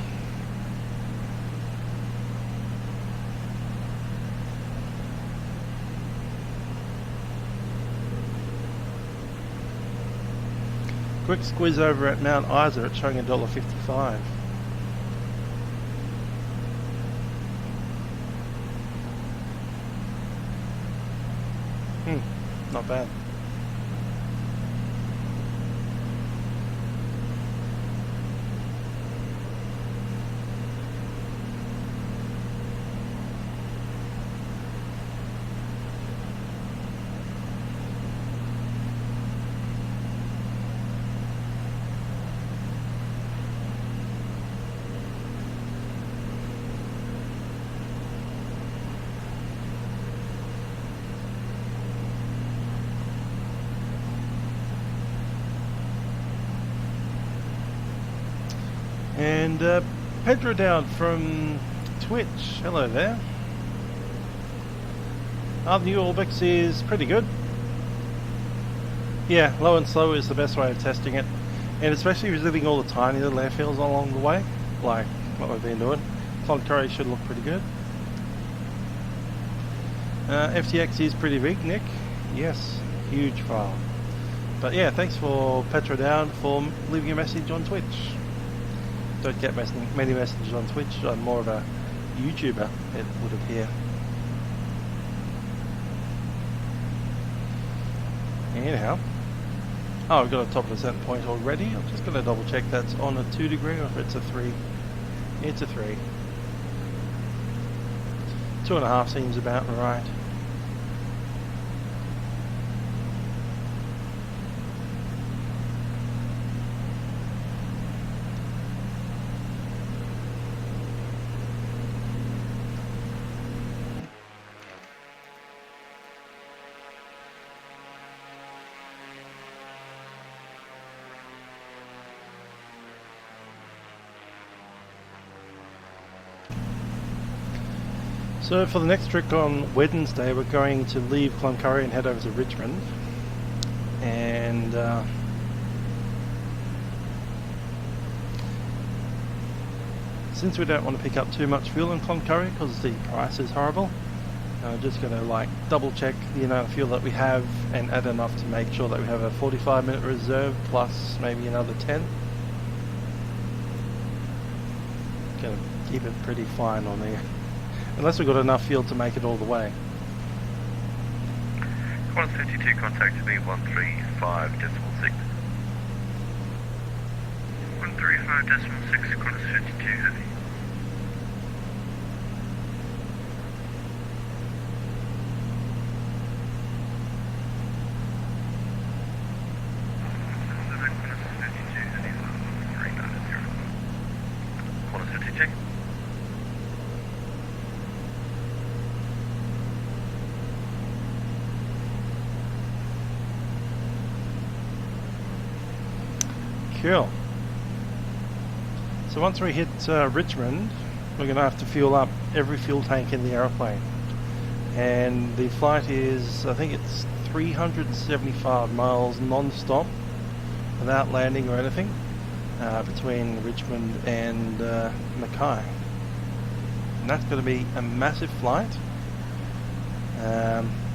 Quick squeeze over at Mount Isa, it's showing $1.55. Not bad. And Pedro down from Twitch, hello there. Our new Orbix is pretty good. Yeah, low and slow is the best way of testing it, and especially visiting all the tiny little airfields along the way, like what we've been doing. Cloncurry should look pretty good. FTX is pretty big, Nick. Yes, huge file. But yeah, thanks for Pedro down for leaving a message on Twitch. Don't get many messages on Twitch. I'm more of a YouTuber, it would appear. Anyhow, oh, we've got a top of the set point already. I'm just going to double check that's on a 2 degree or if it's a 3. It's a 3. 2.5 seems about right. So for the next trip on Wednesday, we're going to leave Cloncurry and head over to Richmond. And since we don't want to pick up too much fuel in Cloncurry because the price is horrible, I'm just going to like double check the amount of fuel that we have and add enough to make sure that we have a 45-minute reserve plus maybe another 10. Going to keep it pretty fine on there. Unless we've got enough fuel to make it all the way. 152 contact to me 135.6. 135.6, 152 heavy. Cool. So once we hit Richmond, we're going to have to fuel up every fuel tank in the aeroplane. And the flight is, I think it's 375 miles non-stop without landing or anything between Richmond and Mackay. And that's going to be a massive flight,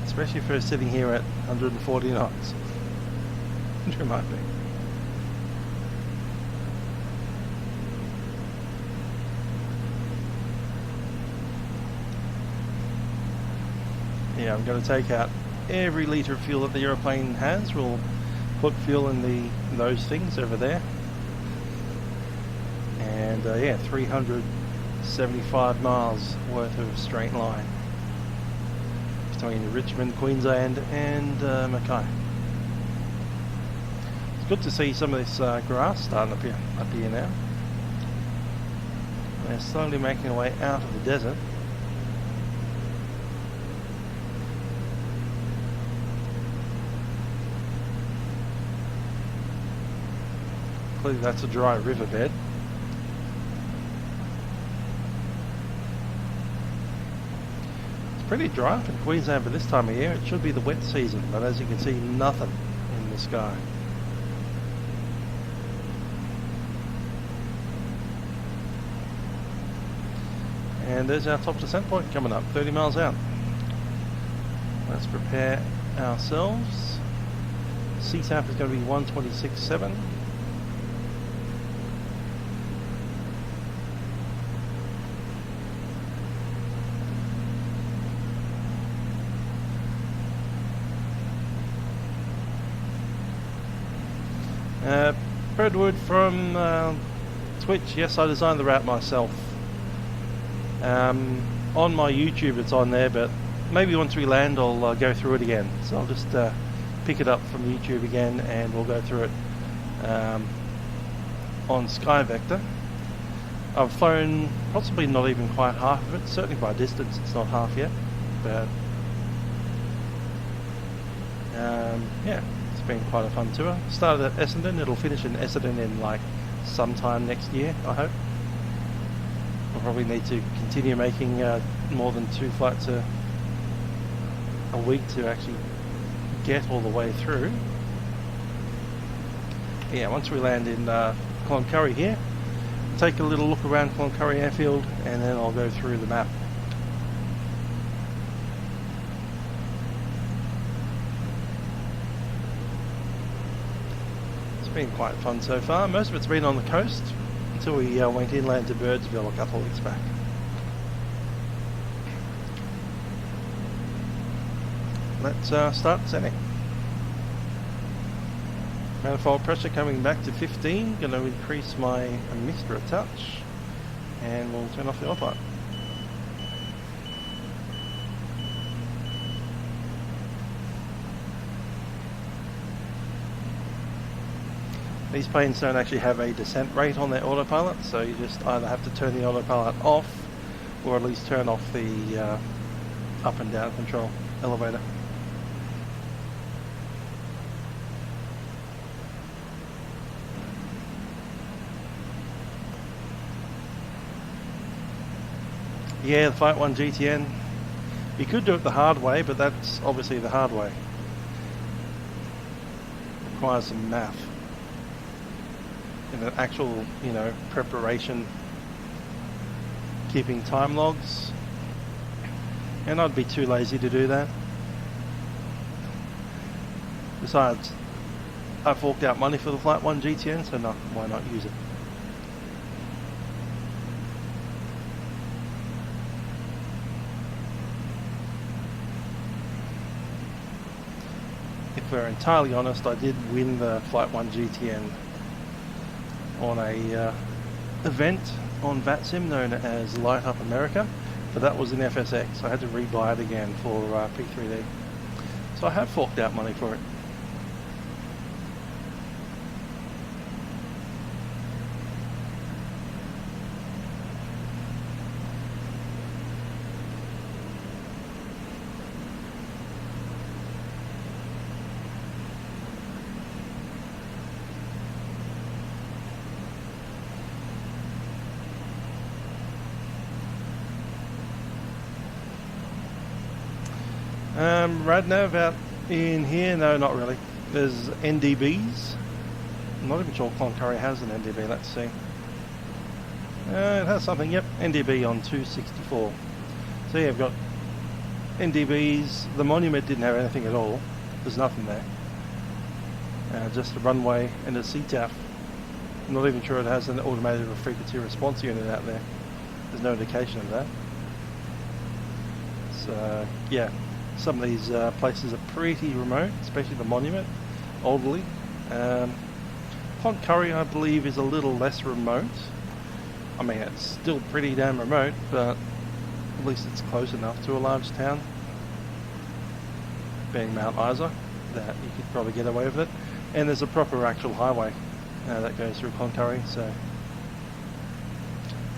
especially if we're sitting here at 140 knots. Remind me. Yeah, I'm going to take out every litre of fuel that the aeroplane has. We'll put fuel in those things over there. And yeah, 375 miles worth of straight line between Richmond, Queensland and Mackay. It's good to see some of this grass starting up here now. They're slowly making their way out of the desert. Clearly that's a dry riverbed. It's pretty dry up in Queensland for this time of year. It should be the wet season, but as you can see, nothing in the sky. And there's our top descent point coming up, 30 miles out. Let's prepare ourselves. CTAP is going to be 126.7. Birdwood from Twitch. Yes, I designed the route myself. On my YouTube it's on there, but maybe once we land I'll go through it again. So I'll just pick it up from YouTube again and we'll go through it on Sky Vector. I've flown possibly not even quite half of it, certainly by distance it's not half yet, but yeah, it's been quite a fun tour. Started at Essendon, it'll finish in Essendon in like sometime next year, I hope. We'll probably need to continue making more than 2 flights a week to actually get all the way through. Yeah, once we land in Cloncurry here, take a little look around Cloncurry Airfield and then I'll go through the map. It's been quite fun so far. Most of it's been on the coast until we went inland to Birdsville a couple of weeks back. Let's start descending. Manifold pressure coming back to 15. Going to increase my emitter a touch, and we'll turn off the autopilot. These planes don't actually have a descent rate on their autopilot, so you just either have to turn the autopilot off or at least turn off the up and down control elevator. Yeah, the Flight 1 GTN. You could do it the hard way, but that's obviously the hard way. Requires some math. And an actual, you know, preparation, keeping time logs. And I'd be too lazy to do that. Besides, I forked out money for the Flight 1 GTN, so no, why not use it? If we're entirely honest, I did win the Flight 1 GTN on a event on VATSIM known as Light Up America, but that was in FSX. I had to rebuy it again for P3D. So I have forked out money for it. Radnav out in here? No, not really. There's NDBs. I'm not even sure Cloncurry has an NDB. Let's see. It has something. Yep, NDB on 264. So yeah, I've got NDBs. The Monument didn't have anything at all. There's nothing there. just the runway and the CTAF. I'm not even sure it has an automated frequency response unit out there. There's no indication of that. So yeah, some of these places are pretty remote, especially the Monument, Alderley. Cloncurry, I believe, is a little less remote. I mean, it's still pretty damn remote, but at least it's close enough to a large town, being Mount Isa, that you could probably get away with it. And there's a proper actual highway that goes through Cloncurry, so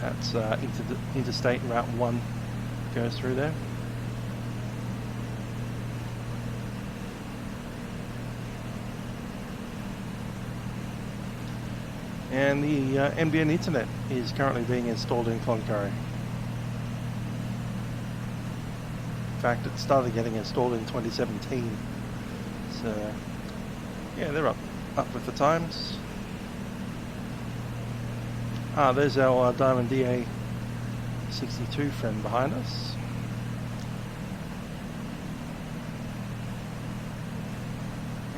that's Interstate Route 1 goes through there. And the NBN Internet is currently being installed in Cloncurry. In fact, it started getting installed in 2017. So, yeah, they're up with the times. There's our Diamond DA62 friend behind us.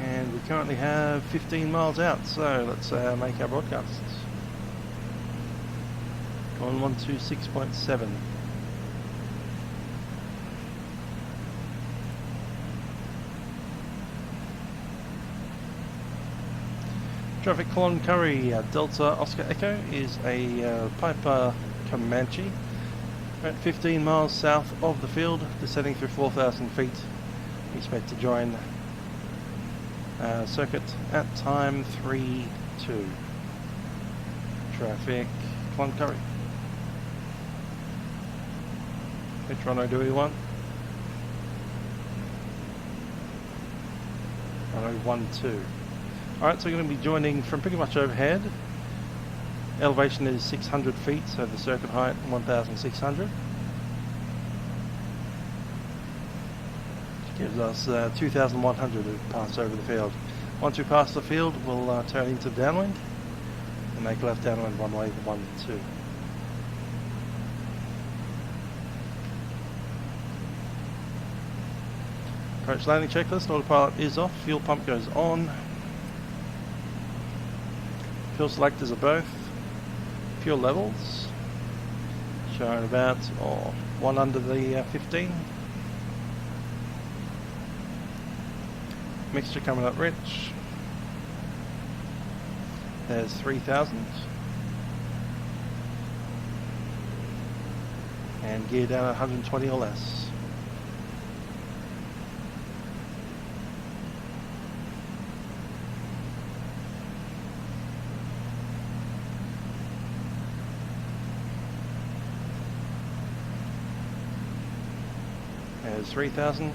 And we currently have 15 miles out, so let's make our broadcasts. On 126.7. Traffic Cloncurry, Delta Oscar Echo is a Piper Comanche. At 15 miles south of the field, descending through 4,000 feet. We expect to join circuit at time 3-2. Traffic Cloncurry. Which runway do we want? Runway 12. Alright, so we're going to be joining from pretty much overhead. Elevation is 600 feet, so the circuit height 1,600. Which gives us 2,100 to pass over the field. Once we pass the field, we'll turn into downwind and make left downwind runway 12. Approach landing checklist, autopilot is off, fuel pump goes on. Fuel selectors are both. Fuel levels showing about one under the 15. Mixture coming up rich. There's 3,000. And gear down at 120 or less. There's 3,000.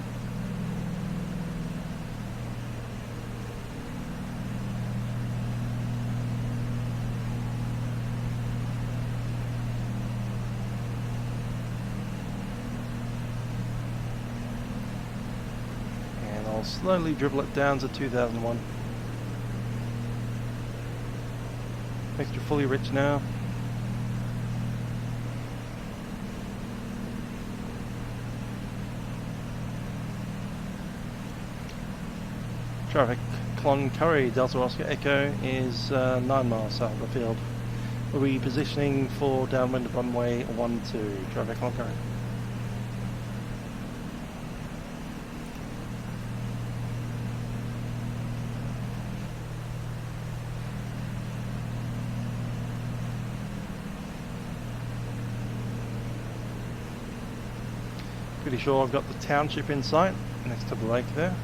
And I'll slowly dribble it down to 2001. Mixture fully rich now. Traffic Cloncurry, Delta Oscar Echo is 9 miles south of the field. We'll be positioning for downwind runway 12. Traffic Cloncurry. Pretty sure I've got the township in sight next to the lake there.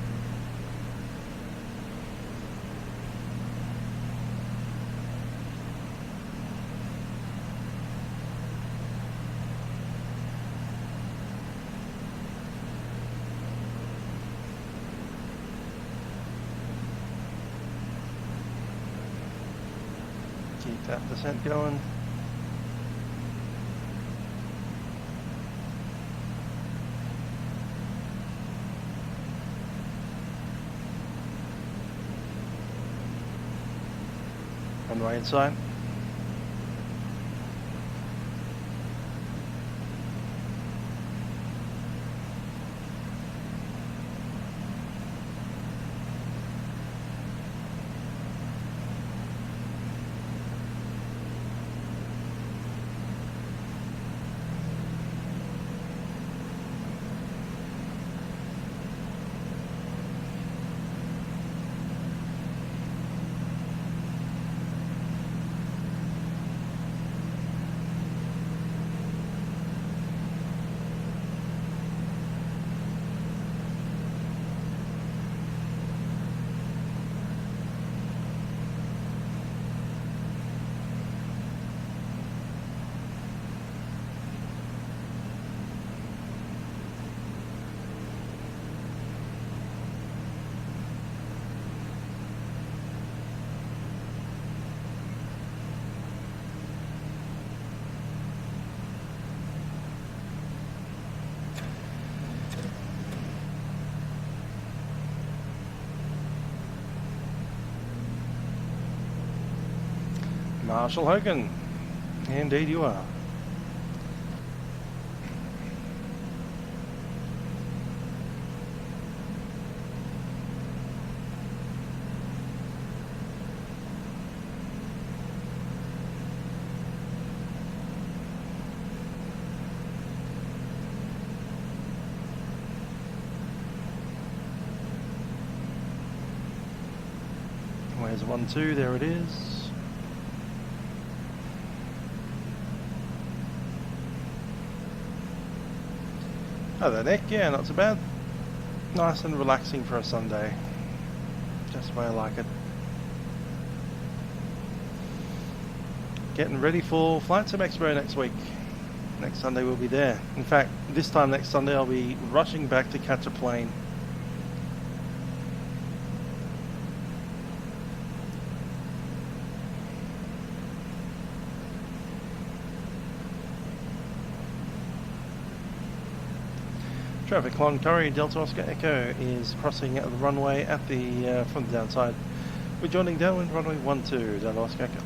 Keep that descent going. Runway inside. Marshall Hogan. Indeed you are. Where's 1-2? There it is. Oh, there, Nick. Yeah, not so bad. Nice and relaxing for a Sunday. Just the way I like it. Getting ready for Flight Sim Expo next week. Next Sunday we'll be there. In fact, this time next Sunday I'll be rushing back to catch a plane. Traffic Cloncurry Delta Oscar Echo is crossing the runway at the from the downside. We're joining downwind runway 12 Delta Oscar Echo.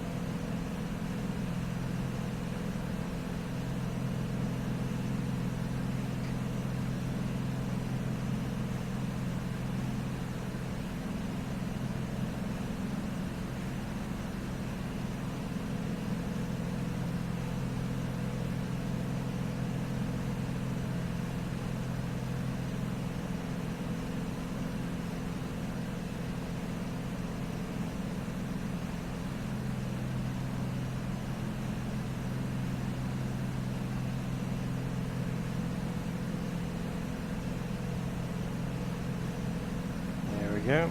Go.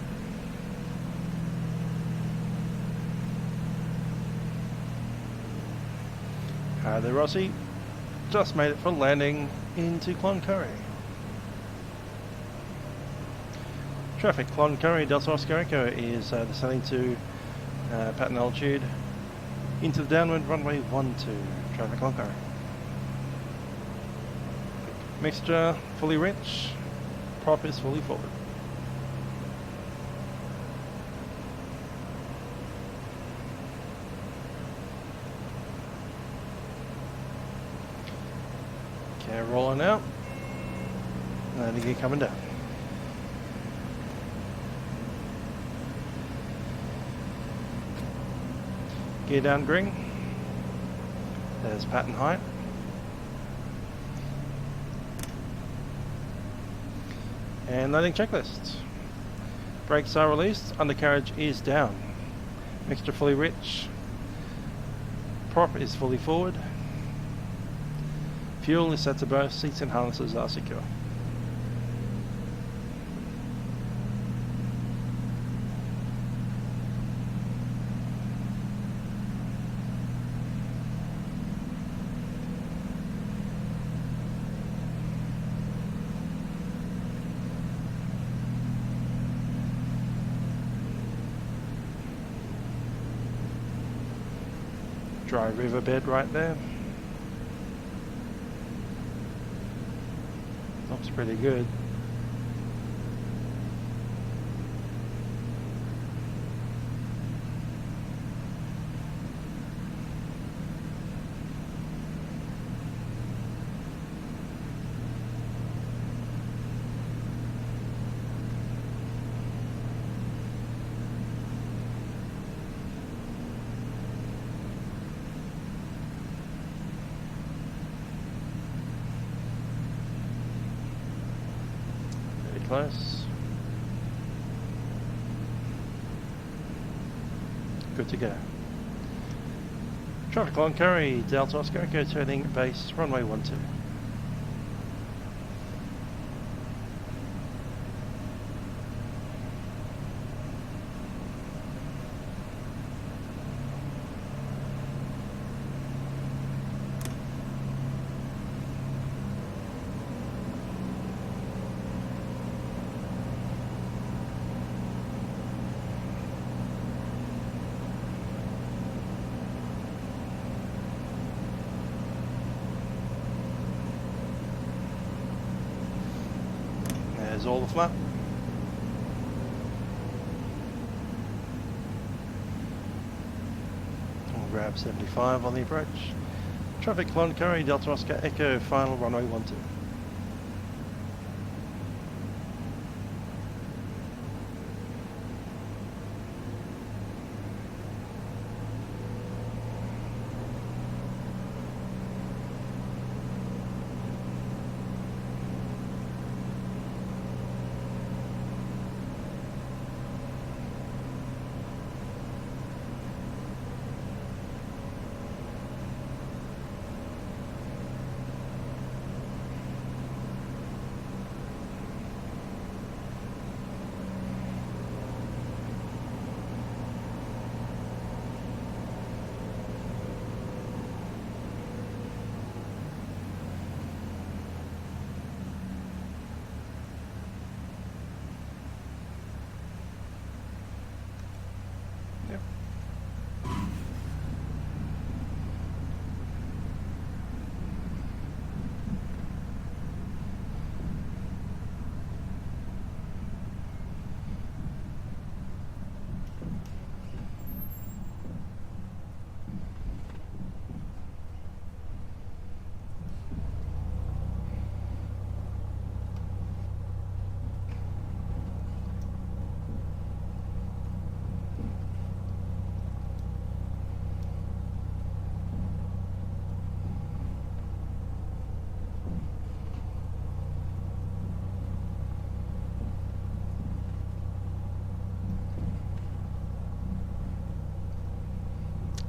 Hi there, Rossi. Just made it for landing into Cloncurry. Traffic Cloncurry Delta Oscar Echo is descending to pattern altitude into the downwind runway 12. Traffic Cloncurry. Mixture fully rich. Prop is fully forward. Okay, rolling out. And again coming down. Gear down green. There's pattern height. And landing checklist. Brakes are released, undercarriage is down. Mixture fully rich. Prop is fully forward. Fuel is set to both, seats and harnesses are secure. Dry riverbed right there. Looks pretty good. Close. Good to go. Traffic Cloncurry Delta Oscar Echo turning base runway 12. There's all the flap. grab 75 on the approach. Traffic Cloncurry, Delta Oscar Echo, final runway 12.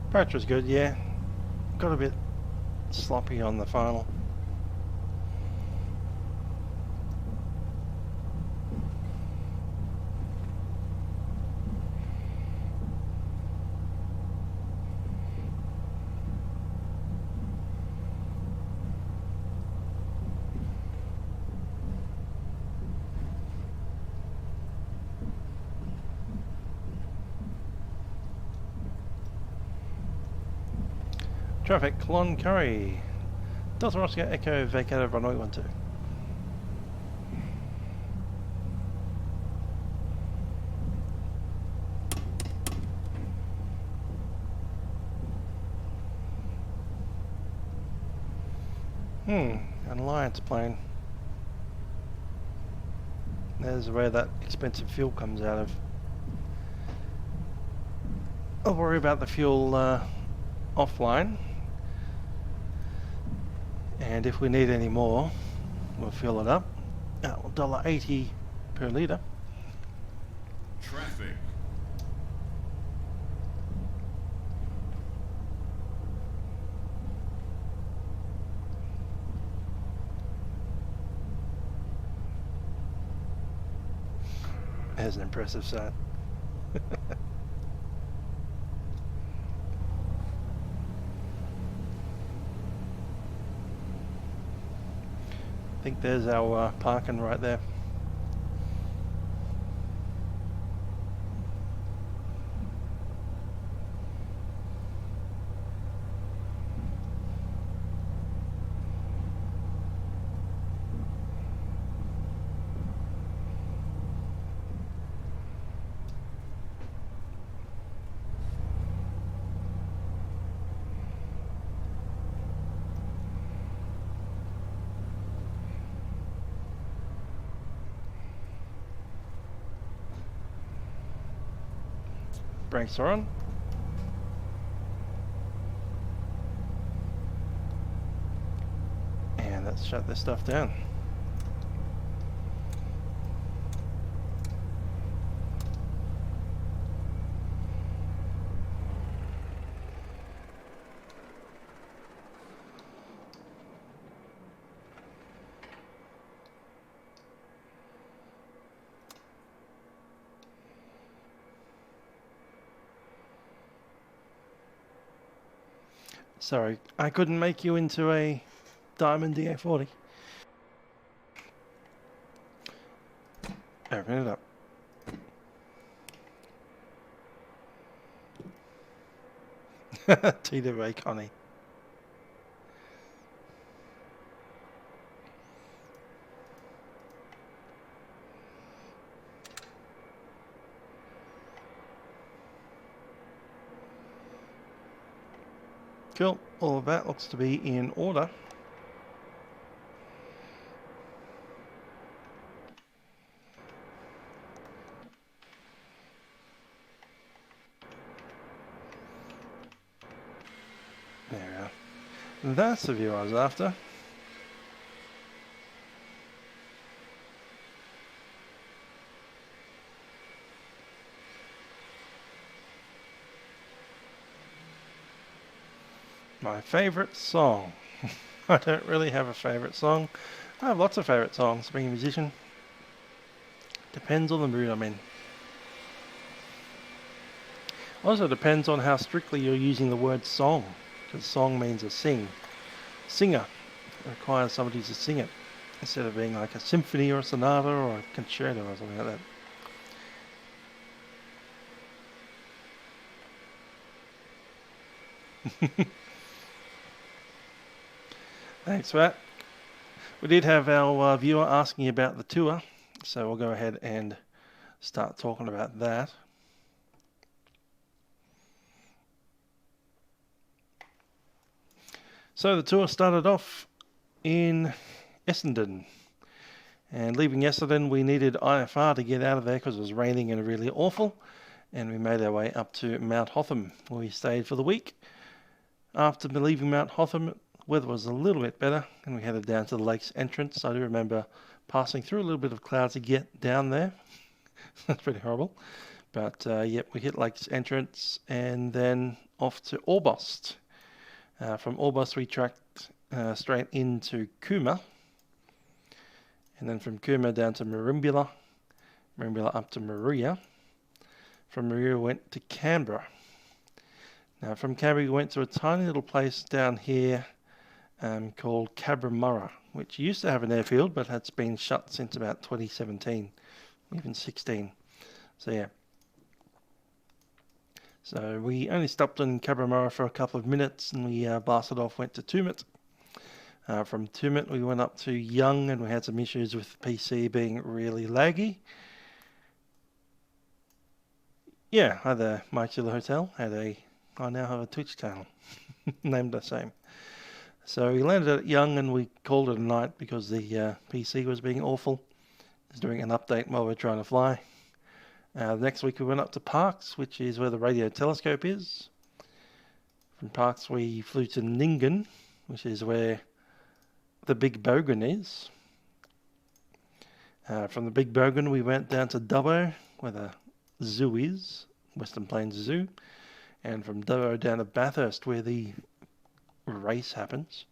Approach was good, yeah. Got a bit sloppy on the final. Traffic, Cloncurry, Delta Oscar Echo, vacated runway 12. An Alliance plane. There's where that expensive fuel comes out of. I'll worry about the fuel offline. And if we need any more, we'll fill it up. $1.80 per litre. Traffic. There's an impressive sight. I think there's our parking right there. Brakes are on. And let's shut this stuff down. Sorry, I couldn't make you into a Diamond DA40. Open it up. TWA Connie. Cool, all of that looks to be in order. There we are. That's the view I was after. My favourite song. I don't really have a favourite song. I have lots of favourite songs, being a musician. Depends on the mood I'm in. Also depends on how strictly you're using the word song, because song means a sing. Singer requires somebody to sing it, instead of being like a symphony or a sonata or a concerto or something like that. Thanks for that. We did have our viewer asking about the tour, so we'll go ahead and start talking about that. So the tour started off in Essendon, and leaving Essendon we needed IFR to get out of there because it was raining and really awful, and we made our way up to Mount Hotham, where we stayed for the week. After leaving Mount Hotham, weather was a little bit better, and we headed down to the lake's entrance. I do remember passing through a little bit of clouds to get down there. That's pretty horrible. But yep, we hit lake's entrance and then off to Orbost. From Orbost we tracked straight into Cooma, and then from Cooma down to Merimbula, Merimbula up to Maria. From Maria we went to Canberra. Now from Canberra we went to a tiny little place down here called Cabramatta, which used to have an airfield but has been shut since about 2017, even 16. So yeah. So we only stopped in Cabramatta for a couple of minutes, and we blasted off, went to Tumut. From Tumut we went up to Young, and we had some issues with the PC being really laggy. Yeah, hi there, Mike to the Hotel. I now have a Twitch channel, named the same. So we landed at Young and we called it a night because the PC was being awful. It was doing an update while we were trying to fly. Next week we went up to Parkes, which is where the radio telescope is. From Parkes we flew to Nyngan, which is where the Big Bogan is. From the Big Bogan we went down to Dubbo, where the zoo is, Western Plains Zoo. And from Dubbo down to Bathurst, where the race happens.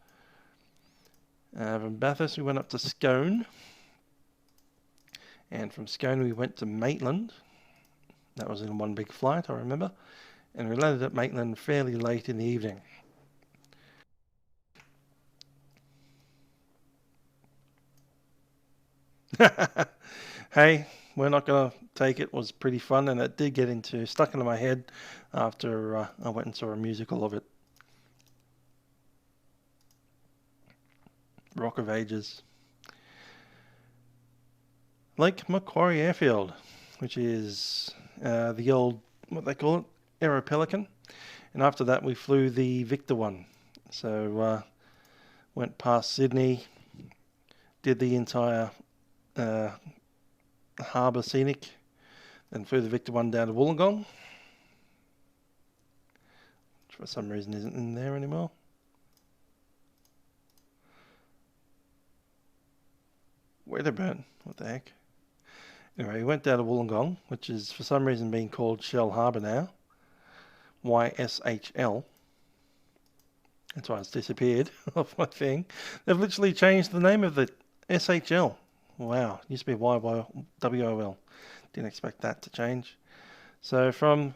From Bathurst we went up to Scone, and from Scone we went to Maitland. That was in one big flight, I remember, and we landed at Maitland fairly late in the evening. Hey, we're not going to take it. It was pretty fun, and it did get stuck into my head after I went and saw a musical of it. Rock of Ages. Lake Macquarie Airfield, which is the old, what they call it, Aero Pelican. And after that we flew the Victor one. So went past Sydney, did the entire harbour scenic, then flew the Victor one down to Wollongong, which for some reason isn't in there anymore. Wedderburn, what the heck? Anyway, we went down to Wollongong, which is for some reason being called Shell Harbour now. YSHL. That's why it's disappeared off my thing. They've literally changed the name of the SHL. Wow, it used to be YBOU. Didn't expect that to change. So from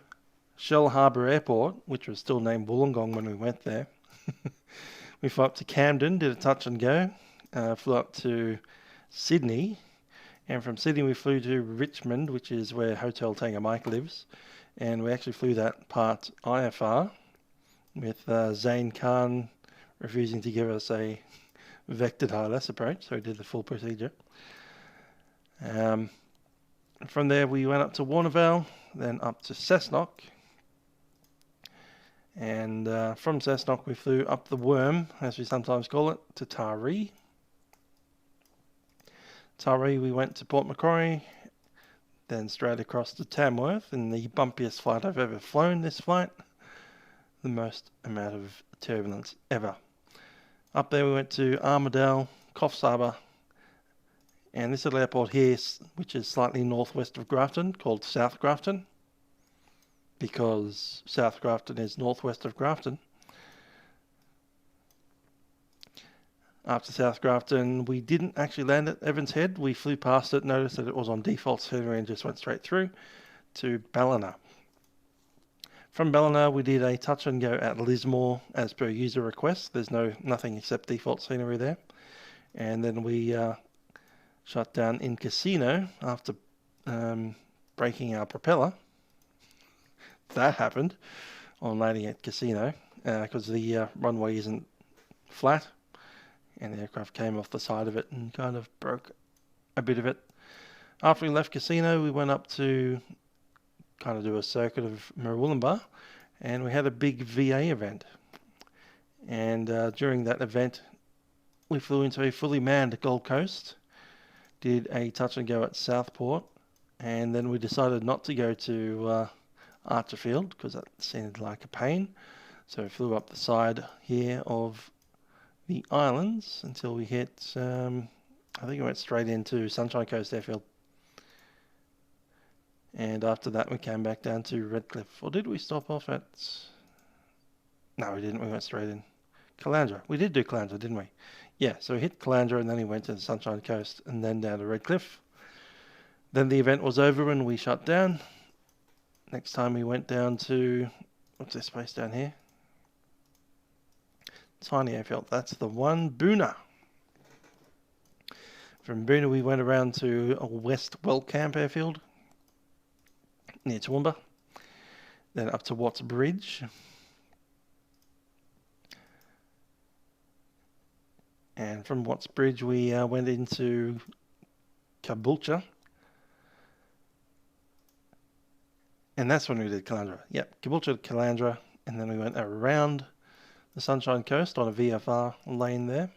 Shell Harbour Airport, which was still named Wollongong when we went there, we flew up to Camden, did a touch and go, flew up to Sydney, and from Sydney we flew to Richmond, which is where Hotel Tango Mike lives, and we actually flew that part IFR with Zane Khan refusing to give us a vectored HLS approach, so we did the full procedure. From there we went up to Warnervale, then up to Cessnock, And from Cessnock we flew up the worm, as we sometimes call it, to Taree. Taree we went to Port Macquarie, then straight across to Tamworth in the bumpiest flight I've ever flown this flight. The most amount of turbulence ever. Up there we went to Armidale, Coffs Harbour, and this little airport here, which is slightly northwest of Grafton, called South Grafton, because South Grafton is northwest of Grafton. After South Grafton, we didn't actually land at Evans Head. We flew past it, noticed that it was on default scenery, and just went straight through to Ballina. From Ballina, we did a touch and go at Lismore as per user request. There's nothing except default scenery there. And then we shut down in Casino after breaking our propeller. That happened on landing at Casino because the runway isn't flat, and the aircraft came off the side of it and kind of broke a bit of it. After we left Casino, we went up to kind of do a circuit of Murwillumbah, and we had a big VA event. And during that event, we flew into a fully manned Gold Coast, did a touch and go at Southport, and then we decided not to go to Archerfield because that seemed like a pain. So we flew up the side here of the islands until we hit, I think we went straight into Sunshine Coast Airfield. And after that we came back down to Redcliffe. Or did we stop off at... No, we didn't. We went straight in. Caloundra. We did do Caloundra, didn't we? Yeah, so we hit Caloundra and then we went to the Sunshine Coast and then down to Redcliffe. Then the event was over and we shut down. Next time we went down to... What's this place down here? Tiny airfield. That's the one. Boona. From Boona we went around to a West Wellcamp airfield near Toowoomba, then up to Watts Bridge, and from Watts Bridge we went into Caboolture, and that's when we did Caloundra. Yep, Caboolture to Caloundra, and then we went around the Sunshine Coast on a VFR lane there.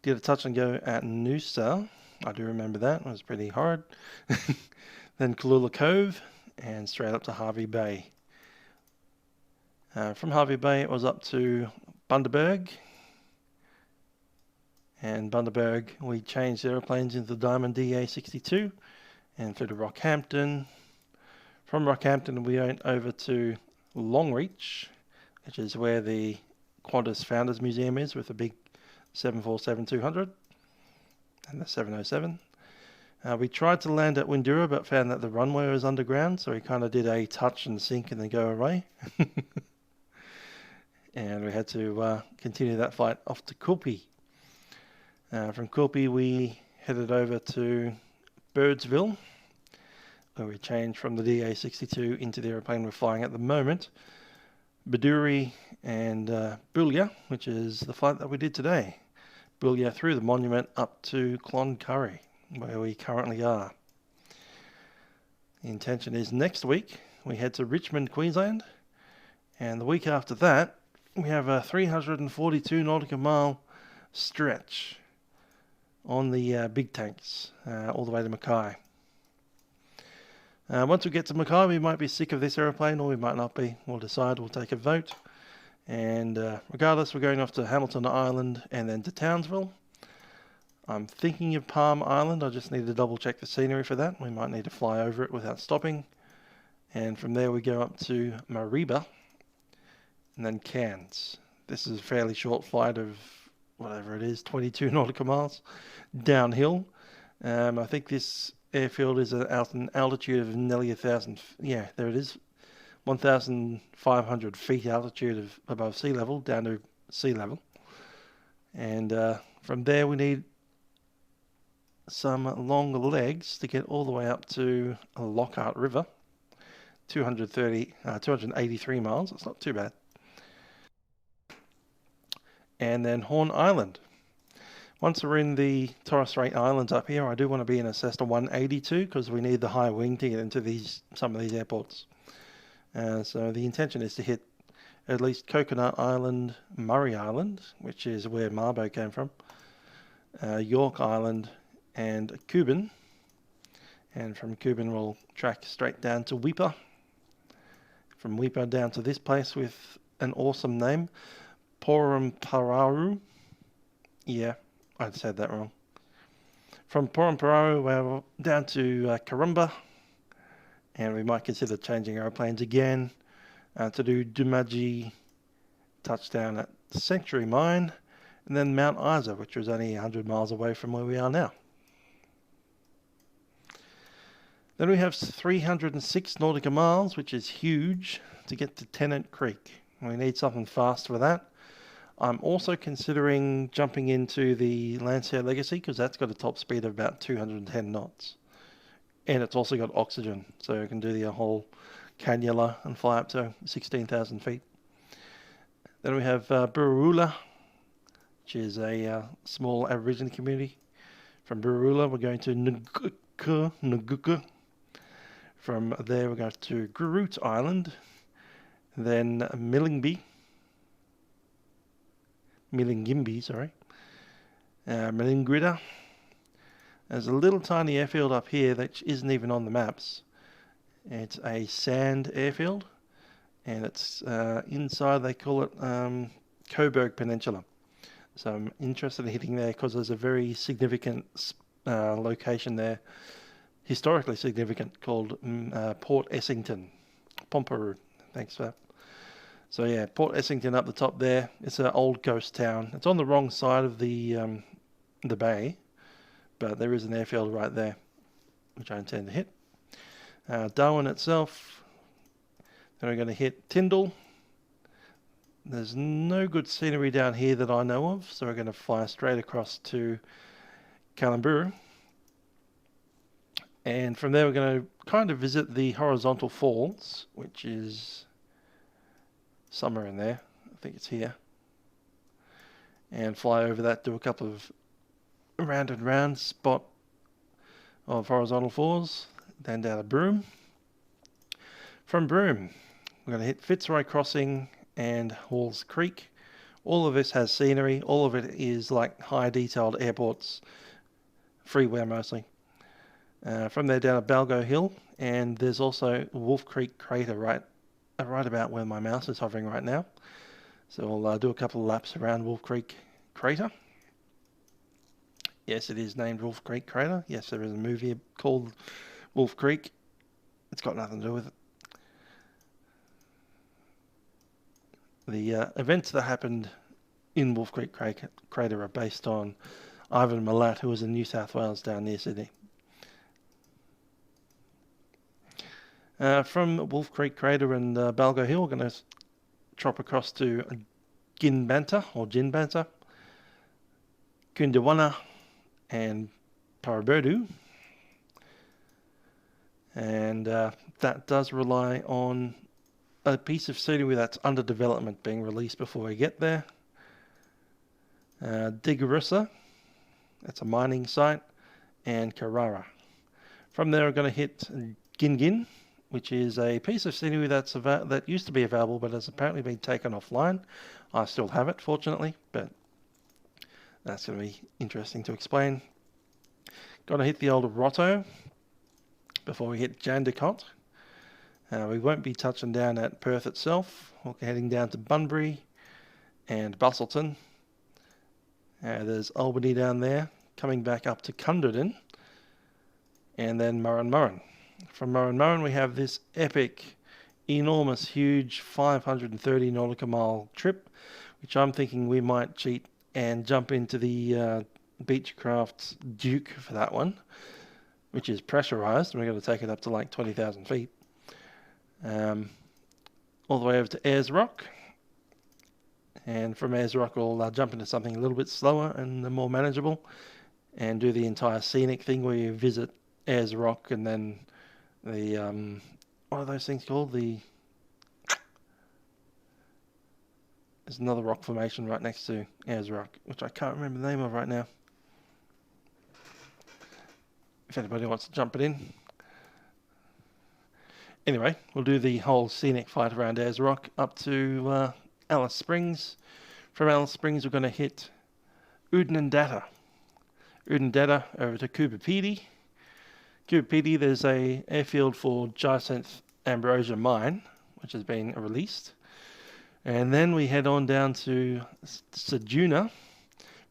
Did a touch and go at Noosa. I do remember that. It was pretty hard. Then Kalula Cove and straight up to Harvey Bay. From Harvey Bay it was up to Bundaberg. And Bundaberg we changed aeroplanes into the Diamond DA62 and flew to Rockhampton. From Rockhampton we went over to Longreach, which is where the Qantas Founders Museum is, with a big 747-200 and the 707. We tried to land at Windura but found that the runway was underground, so we kind of did a touch and sink and then go away. And we had to continue that flight off to Quilpie. From Quilpie we headed over to Birdsville, where we changed from the DA62 into the aeroplane we're flying at the moment, Bedourie and Boulia, which is the flight that we did today. Boulia through the monument up to Cloncurry, where we currently are. The intention is next week we head to Richmond, Queensland, and the week after that we have a 342 nautical mile stretch on the big tanks all the way to Mackay. Once we get to Mackay we might be sick of this aeroplane or we might not be. We'll decide, we'll take a vote, and regardless we're going off to Hamilton Island and then to Townsville. I'm thinking of Palm Island. I just need to double check the scenery for that. We might need to fly over it without stopping. And from there we go up to Mariba and then Cairns. This is a fairly short flight of whatever it is, 22 nautical miles downhill. I think this airfield is at an altitude of nearly 1,000. Yeah, there it is. 1,500 feet altitude of above sea level down to sea level. And from there we need some long legs to get all the way up to Lockhart River, 283 miles. It's not too bad. And then Horn Island. Once we're in the Torres Strait Islands up here, I do want to be in a Cessna 182 because we need the high wing to get into some of these airports. So the intention is to hit at least Coconut Island, Murray Island, which is where Marbo came from, York Island, and Cuban. And from Cuban we'll track straight down to Weipa. From Weipa down to this place with an awesome name, Porampararu. Yeah, I'd said that wrong. From Porampararu we're down to Karumba, and we might consider changing our planes again to do Dumaji touchdown at Sanctuary Mine, and then Mount Isa, which was only 100 miles away from where we are now. Then we have 306 nautical miles, which is huge, to get to Tennant Creek. We need something fast for that. I'm also considering jumping into the Lancia Legacy, because that's got a top speed of about 210 knots. And it's also got oxygen, so I can do the whole cannula and fly up to 16,000 feet. Then we have Burrula, which is a small Aboriginal community. From Burrula we're going to Nguka. From there we're going to Groot Island, then Millingimbi, Millingrida. There's a little tiny airfield up here that isn't even on the maps. It's a sand airfield, and it's inside, they call it Coburg Peninsula. So I'm interested in hitting there because there's a very significant location there, historically significant, called Port Essington. Pomperu, thanks for that. So yeah, Port Essington up the top there. It's an old ghost town. It's on the wrong side of the bay, but there is an airfield right there, which I intend to hit. Darwin itself, then we're going to hit Tyndall. There's no good scenery down here that I know of, so we're going to fly straight across to Kalamburu. And from there we're going to kind of visit the horizontal falls, which is somewhere in there. I think it's here. And fly over that, do a couple of round and round spot of horizontal falls, then down to Broome. From Broome, we're going to hit Fitzroy Crossing and Halls Creek. All of this has scenery. All of it is like high detailed airports, freeware mostly. From there down to Balgo Hill, and there's also Wolf Creek Crater right about where my mouse is hovering right now. So we'll do a couple of laps around Wolf Creek Crater. Yes, it is named Wolf Creek Crater. Yes, there is a movie called Wolf Creek. It's got nothing to do with it. The events that happened in Wolf Creek Crater are based on Ivan Milat, who was in New South Wales down near Sydney. From Wolf Creek Crater and Balgo Hill, we're going to chop across to Ginbanta, Kundawana, and Paraberdu. And that does rely on a piece of scenery that's under development being released before we get there. Digarissa, that's a mining site, and Carrara. From there we're going to hit Gingin, which is a piece of scenery that used to be available but has apparently been taken offline. I still have it, fortunately, but that's going to be interesting to explain. Got to hit the old Rotto before we hit Jandakot. We won't be touching down at Perth itself. We're heading down to Bunbury and Bustleton. There's Albany down there, coming back up to Cunderdin, and then Murrin. From Murrin we have this epic, enormous, huge 530 nautical mile trip, which I'm thinking we might cheat and jump into the Beechcraft Duke for that one, which is pressurized, and we're going to take it up to like 20,000 feet. All the way over to Ayers Rock, and from Ayers Rock we'll jump into something a little bit slower and more manageable, and do the entire scenic thing where you visit Ayers Rock and then the what are those things called? There's another rock formation right next to Ayers Rock, which I can't remember the name of right now. If anybody wants to jump it in. Anyway, we'll do the whole scenic flight around Ayers Rock up to Alice Springs. From Alice Springs, we're going to hit Oodnadatta. Oodnadatta over to Quilpie. Quilpie, there's a airfield for Jacinth Ambrosia Mine, which has been released. And then we head on down to Ceduna.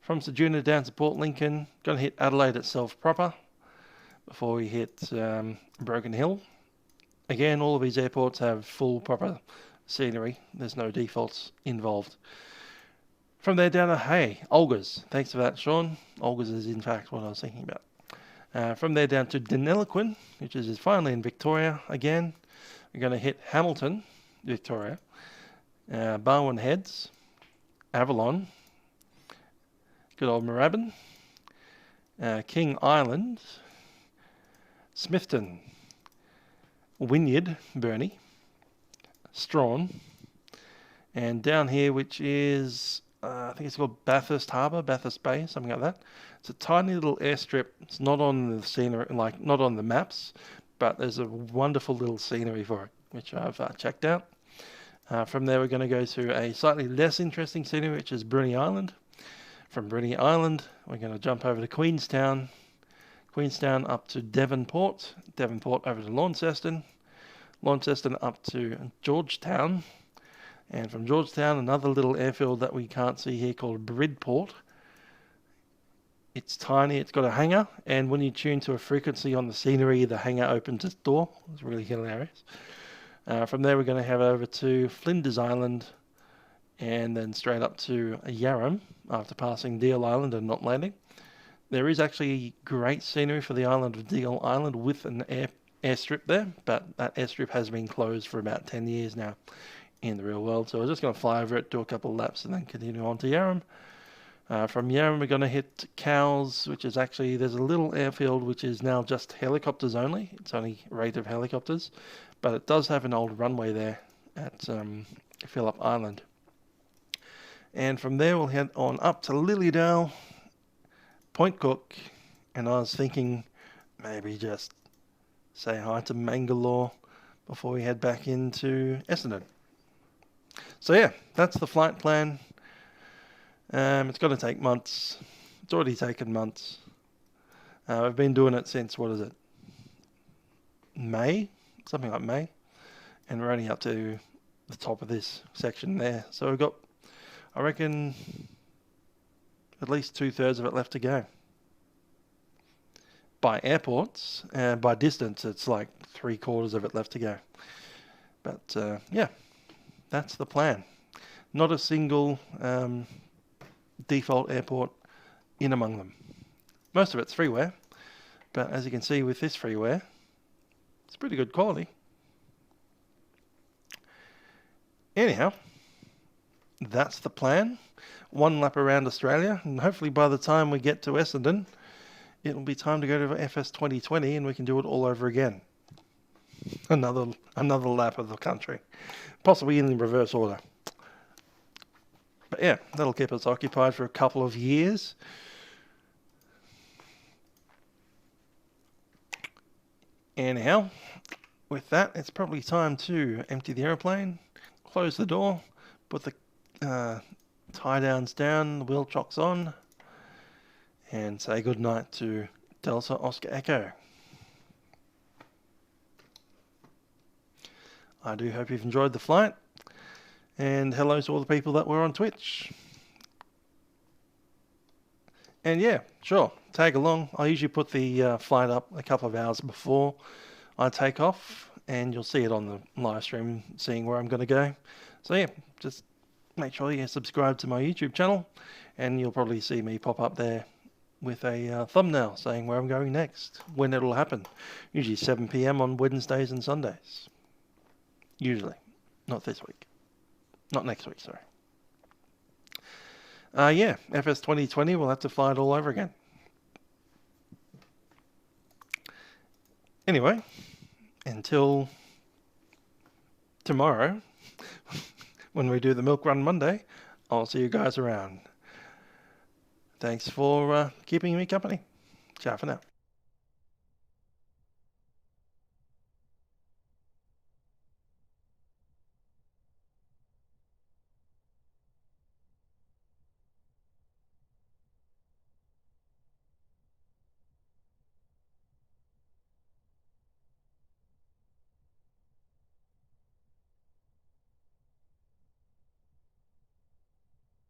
From Ceduna down to Port Lincoln, going to hit Adelaide itself proper before we hit Broken Hill. Again, all of these airports have full proper scenery. There's no defaults involved. From there down to Olga's. Thanks for that, Sean. Olga's is in fact what I was thinking about. From there down to Deniliquin, which is finally in Victoria again. We're going to hit Hamilton, Victoria. Barwon Heads, Avalon, good old Moorabbin, King Island, Smithton, Wynyard, Burnie, Strawn, and down here, which is, I think it's called Bathurst Harbour, Bathurst Bay, something like that. It's a tiny little airstrip. It's not on the scenery, like not on the maps, but there's a wonderful little scenery for it, which I've checked out. From there, we're going to go to a slightly less interesting scenery, which is Bruny Island. From Bruny Island, we're going to jump over to Queenstown. Queenstown up to Devonport. Devonport over to Launceston. Launceston up to Georgetown. And from Georgetown, another little airfield that we can't see here called Bridport. It's tiny, it's got a hangar, and when you tune to a frequency on the scenery, the hangar opens its door. It's really hilarious. From there, we're going to head over to Flinders Island and then straight up to Yarram after passing Deal Island and not landing. There is actually great scenery for the island of Deal Island with an airstrip there, but that airstrip has been closed for about 10 years now in the real world. So we're just going to fly over it, do a couple of laps, and then continue on to Yarram. From Yarram, we're going to hit Cowes, which is actually, there's a little airfield which is now just helicopters only. It's only rate of helicopters. But it does have an old runway there at Phillip Island. And from there we'll head on up to Lilydale, Point Cook, and I was thinking maybe just say hi to Mangalore before we head back into Essendon. So yeah, that's the flight plan. It's going to take months. It's already taken months. I've been doing it since, what is it, May? Something like May, and we're only up to the top of this section there. So we've got, I reckon, at least 2/3 of it left to go. By airports, by distance, it's like 3/4 of it left to go. But yeah, that's the plan. Not a single default airport in among them. Most of it's freeware, but as you can see with this freeware, it's pretty good quality. Anyhow, that's the plan. One lap around Australia, and hopefully by the time we get to Essendon, it'll be time to go to FS 2020 and we can do it all over again. Another lap of the country, possibly in reverse order. But yeah, that'll keep us occupied for a couple of years. Anyhow, with that, it's probably time to empty the aeroplane, close the door, put the tie downs down, the wheel chocks on, and say goodnight to Delta Oscar Echo. I do hope you've enjoyed the flight, and hello to all the people that were on Twitch. And yeah, sure, tag along. I usually put the flight up a couple of hours before I take off, and you'll see it on the live stream, seeing where I'm going to go. So yeah, just make sure you subscribe to my YouTube channel, and you'll probably see me pop up there with a thumbnail saying where I'm going next, when it'll happen. Usually 7 PM on Wednesdays and Sundays. Usually. Not this week. Not next week, sorry. Yeah, FS 2020, we'll have to fly it all over again. Anyway, until tomorrow, when we do the Milk Run Monday, I'll see you guys around. Thanks for keeping me company. Ciao for now.